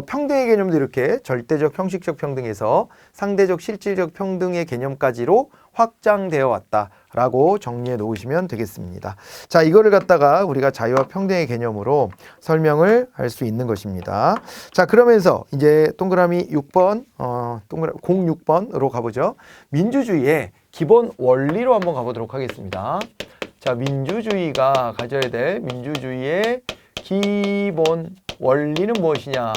평등의 개념도 이렇게 절대적 형식적 평등에서 상대적 실질적 평등의 개념까지로 확장되어 왔다라고 정리해 놓으시면 되겠습니다. 자, 이거를 갖다가 우리가 자유와 평등의 개념으로 설명을 할 수 있는 것입니다. 자, 그러면서 이제 동그라미 6번, 06번으로 가보죠. 민주주의의 기본 원리로 한번 가보도록 하겠습니다. 자, 민주주의가 가져야 될 민주주의의 기본 원리는 무엇이냐?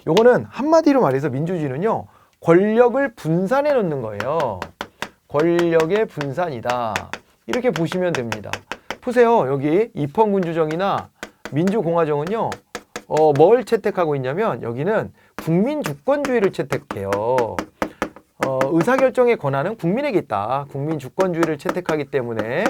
요거는 한마디로 말해서 민주주의는요, 권력을 분산해 놓는 거예요. 권력의 분산이다. 이렇게 보시면 됩니다. 보세요. 여기 입헌군주정이나 민주공화정은요, 뭘 채택하고 있냐면 여기는 국민주권주의를 채택해요. 의사결정의 권한은 국민에게 있다. 국민주권주의를 채택하기 때문에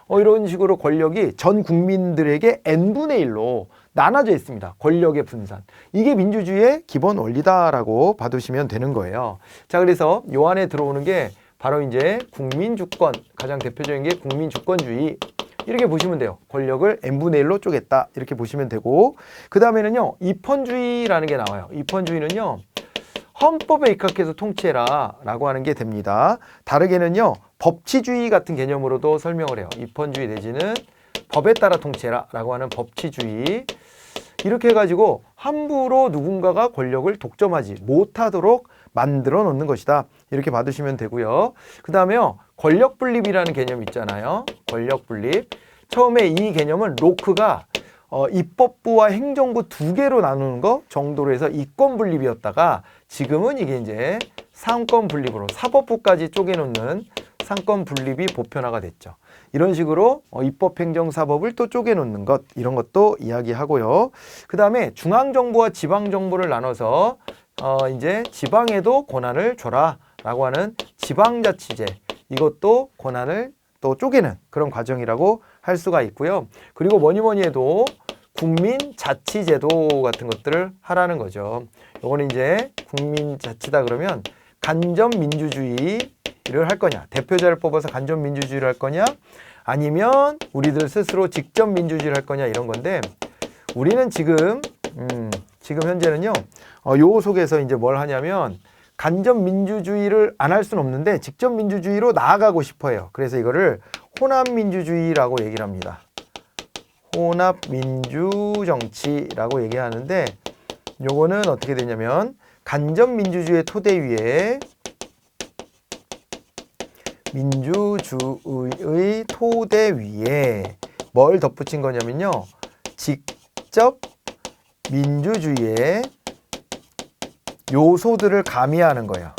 이런 식으로 권력이 전 국민들에게 n분의 1로 나눠져 있습니다. 권력의 분산. 이게 민주주의의 기본 원리다라고 봐두시면 되는 거예요. 자, 그래서 요 안에 들어오는 게 바로 이제 국민주권, 가장 대표적인 게 국민주권주의. 이렇게 보시면 돼요. 권력을 n분의 1로 쪼갰다. 이렇게 보시면 되고, 그 다음에는요, 입헌주의라는 게 나와요. 입헌주의는요, 헌법에 입각해서 통치해라 라고 하는 게 됩니다. 다르게는요, 법치주의 같은 개념으로도 설명을 해요. 입헌주의 내지는 법에 따라 통치해라 라고 하는 법치주의. 이렇게 해가지고 함부로 누군가가 권력을 독점하지 못하도록 만들어 놓는 것이다. 이렇게 봐두시면 되고요. 그 다음에요, 권력분립이라는 개념이 있잖아요. 권력분립. 처음에 이 개념은 로크가 입법부와 행정부 두 개로 나누는 거 정도로 해서 이권분립이었다가 지금은 이게 이제 상권분립으로 사법부까지 쪼개놓는 상권분립이 보편화가 됐죠. 이런 식으로 입법행정사법을 또 쪼개놓는 것, 이런 것도 이야기하고요. 그 다음에 중앙정부와 지방정부를 나눠서 이제 지방에도 권한을 줘라 라고 하는 지방자치제, 이것도 권한을 또 쪼개는 그런 과정이라고 할 수가 있고요. 그리고 뭐니 해도 국민자치제도 같은 것들을 하라는 거죠. 요거는 이제 국민자치다 그러면 간접민주주의를 할 거냐, 대표자를 뽑아서 간접민주주의를 할 거냐, 아니면 우리들 스스로 직접민주주의를 할 거냐, 이런 건데, 우리는 지금 현재는요, 요 속에서 이제 뭘 하냐면 간접민주주의를 안 할 수는 없는데 직접민주주의로 나아가고 싶어 해요. 그래서 이거를 혼합민주주의라고 얘기를 합니다. 혼합민주정치라고 얘기하는데, 요거는 어떻게 되냐면 간접민주주의의 토대 위에 민주주의의 토대 위에 뭘 덧붙인 거냐면요, 직접 민주주의의 요소들을 가미하는 거예요.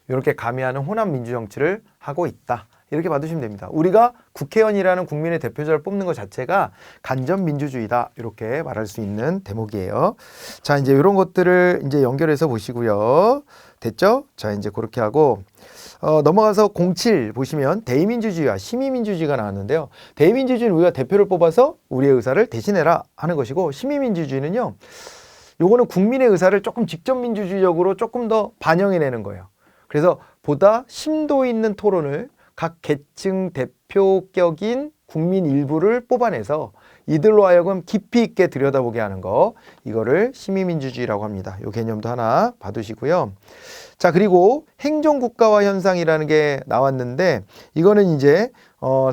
이렇게 가미하는 혼합민주정치를 하고 있다, 이렇게 봐두시면 됩니다. 우리가 국회의원이라는 국민의 대표자를 뽑는 것 자체가 간접민주주의다, 이렇게 말할 수 있는 대목이에요. 자, 이제 이런 것들을 이제 연결해서 보시고요. 됐죠? 자, 이제 그렇게 하고 넘어가서 07 보시면 대의민주주의와 시민민주주의가 나왔는데요. 대의민주주의는 우리가 대표를 뽑아서 우리의 의사를 대신해라 하는 것이고, 시민민주주의는요, 요거는 국민의 의사를 조금 직접민주주의적으로 조금 더 반영해내는 거예요. 그래서 보다 심도 있는 토론을 각 계층 대표격인 국민 일부를 뽑아내서 이들로 하여금 깊이 있게 들여다보게 하는 거, 이거를 시민민주주의라고 합니다. 이 개념도 하나 봐두시고요. 자, 그리고 행정국가화 현상이라는 게 나왔는데, 이거는 이제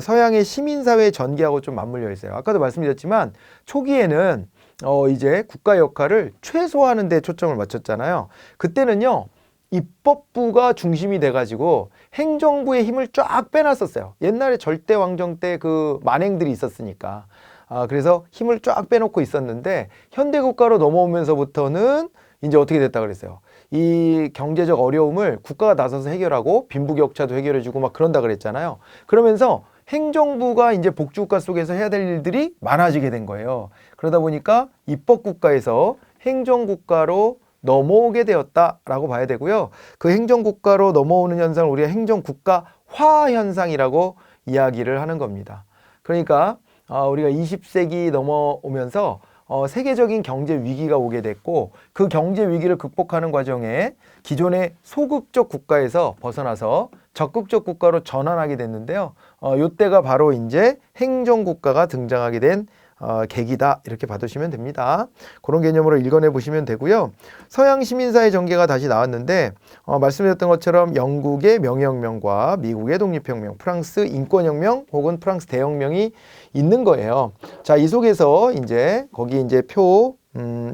서양의 시민사회 전개하고 좀 맞물려 있어요. 아까도 말씀드렸지만 초기에는 이제 국가 역할을 최소화하는 데 초점을 맞췄잖아요. 그때는요, 입법부가 중심이 돼가지고 행정부의 힘을 쫙 빼놨었어요. 옛날에 절대왕정 때 그 만행들이 있었으니까. 그래서 힘을 쫙 빼놓고 있었는데, 현대국가로 넘어오면서부터는 이제 어떻게 됐다 그랬어요. 이 경제적 어려움을 국가가 나서서 해결하고 빈부격차도 해결해주고 막 그런다 그랬잖아요. 그러면서 행정부가 이제 복지국가 속에서 해야 될 일들이 많아지게 된 거예요. 그러다 보니까 입법국가에서 행정국가로 넘어오게 되었다라고 봐야 되고요. 그 행정국가로 넘어오는 현상을 우리가 행정국가화 현상이라고 이야기를 하는 겁니다. 그러니까 우리가 20세기 넘어오면서 세계적인 경제 위기가 오게 됐고, 그 경제 위기를 극복하는 과정에 기존의 소극적 국가에서 벗어나서 적극적 국가로 전환하게 됐는데요. 이때가 바로 이제 행정국가가 등장하게 된 계기다, 이렇게 봐두시면 됩니다. 그런 개념으로 읽어내 보시면 되고요. 서양 시민사회 전개가 다시 나왔는데, 말씀드렸던 것처럼 영국의 명예혁명과 미국의 독립혁명, 프랑스 인권혁명 혹은 프랑스 대혁명이 있는 거예요. 자, 이 속에서 이제 거기 이제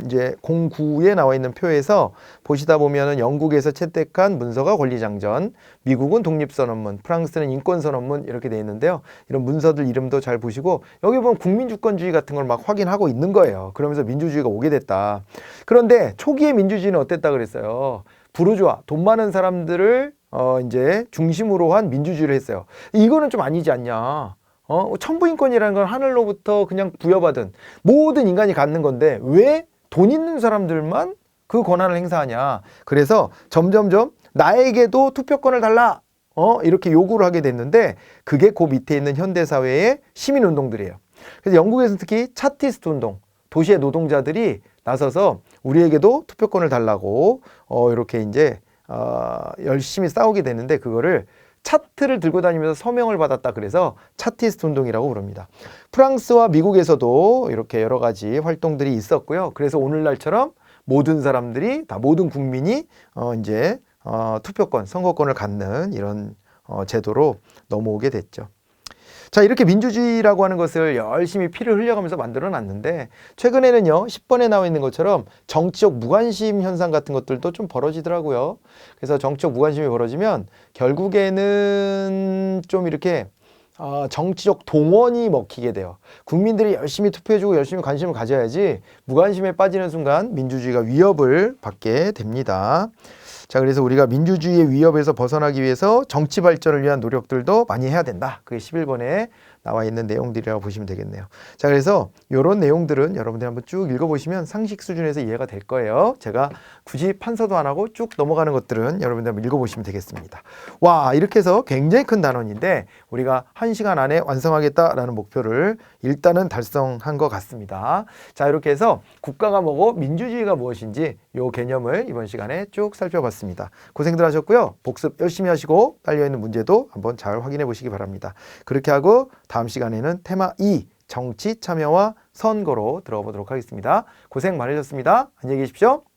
이제 09에 나와 있는 표에서 보시다 보면은 영국에서 채택한 문서가 권리장전, 미국은 독립선언문, 프랑스는 인권선언문, 이렇게 돼 있는데요. 이런 문서들 이름도 잘 보시고, 여기 보면 국민주권주의 같은 걸 막 확인하고 있는 거예요. 그러면서 민주주의가 오게 됐다. 그런데 초기의 민주주의는 어땠다 그랬어요. 부르주아, 돈 많은 사람들을 이제 중심으로 한 민주주의를 했어요. 이거는 좀 아니지 않냐. 천부인권이라는 건 하늘로부터 그냥 부여받은 모든 인간이 갖는 건데 왜 돈 있는 사람들만 그 권한을 행사하냐. 그래서 점점점 나에게도 투표권을 달라, 이렇게 요구를 하게 됐는데, 그게 그 밑에 있는 현대사회의 시민운동들이에요. 그래서 영국에서는 특히 차티스트 운동, 도시의 노동자들이 나서서 우리에게도 투표권을 달라고 이렇게 이제 열심히 싸우게 되는데, 그거를 차트를 들고 다니면서 서명을 받았다 그래서 차티스트 운동이라고 부릅니다. 프랑스와 미국에서도 이렇게 여러 가지 활동들이 있었고요. 그래서 오늘날처럼 모든 사람들이 다, 모든 국민이 이제 투표권, 선거권을 갖는 이런 제도로 넘어오게 됐죠. 자, 이렇게 민주주의라고 하는 것을 열심히 피를 흘려가면서 만들어 놨는데, 최근에는요 10번에 나와 있는 것처럼 정치적 무관심 현상 같은 것들도 좀 벌어지더라고요. 그래서 정치적 무관심이 벌어지면 결국에는 좀 이렇게 정치적 동원이 먹히게 돼요. 국민들이 열심히 투표해주고 열심히 관심을 가져야지, 무관심에 빠지는 순간 민주주의가 위협을 받게 됩니다. 자, 그래서 우리가 민주주의의 위협에서 벗어나기 위해서 정치 발전을 위한 노력들도 많이 해야 된다. 그게 11번에 나와 있는 내용들이라고 보시면 되겠네요. 자, 그래서 이런 내용들은 여러분들 한번 쭉 읽어보시면 상식 수준에서 이해가 될 거예요. 제가 굳이 판서도 안 하고 쭉 넘어가는 것들은 여러분들 한번 읽어보시면 되겠습니다. 와, 이렇게 해서 굉장히 큰 단원인데 우리가 1시간 안에 완성하겠다라는 목표를 일단은 달성한 것 같습니다. 자, 이렇게 해서 국가가 뭐고 민주주의가 무엇인지 이 개념을 이번 시간에 쭉 살펴봤습니다. 고생들 하셨고요. 복습 열심히 하시고 깔려있는 문제도 한번 잘 확인해 보시기 바랍니다. 그렇게 하고 다음 시간에는 테마 2 정치 참여와 선거로 들어보도록 하겠습니다. 고생 많으셨습니다. 안녕히 계십시오.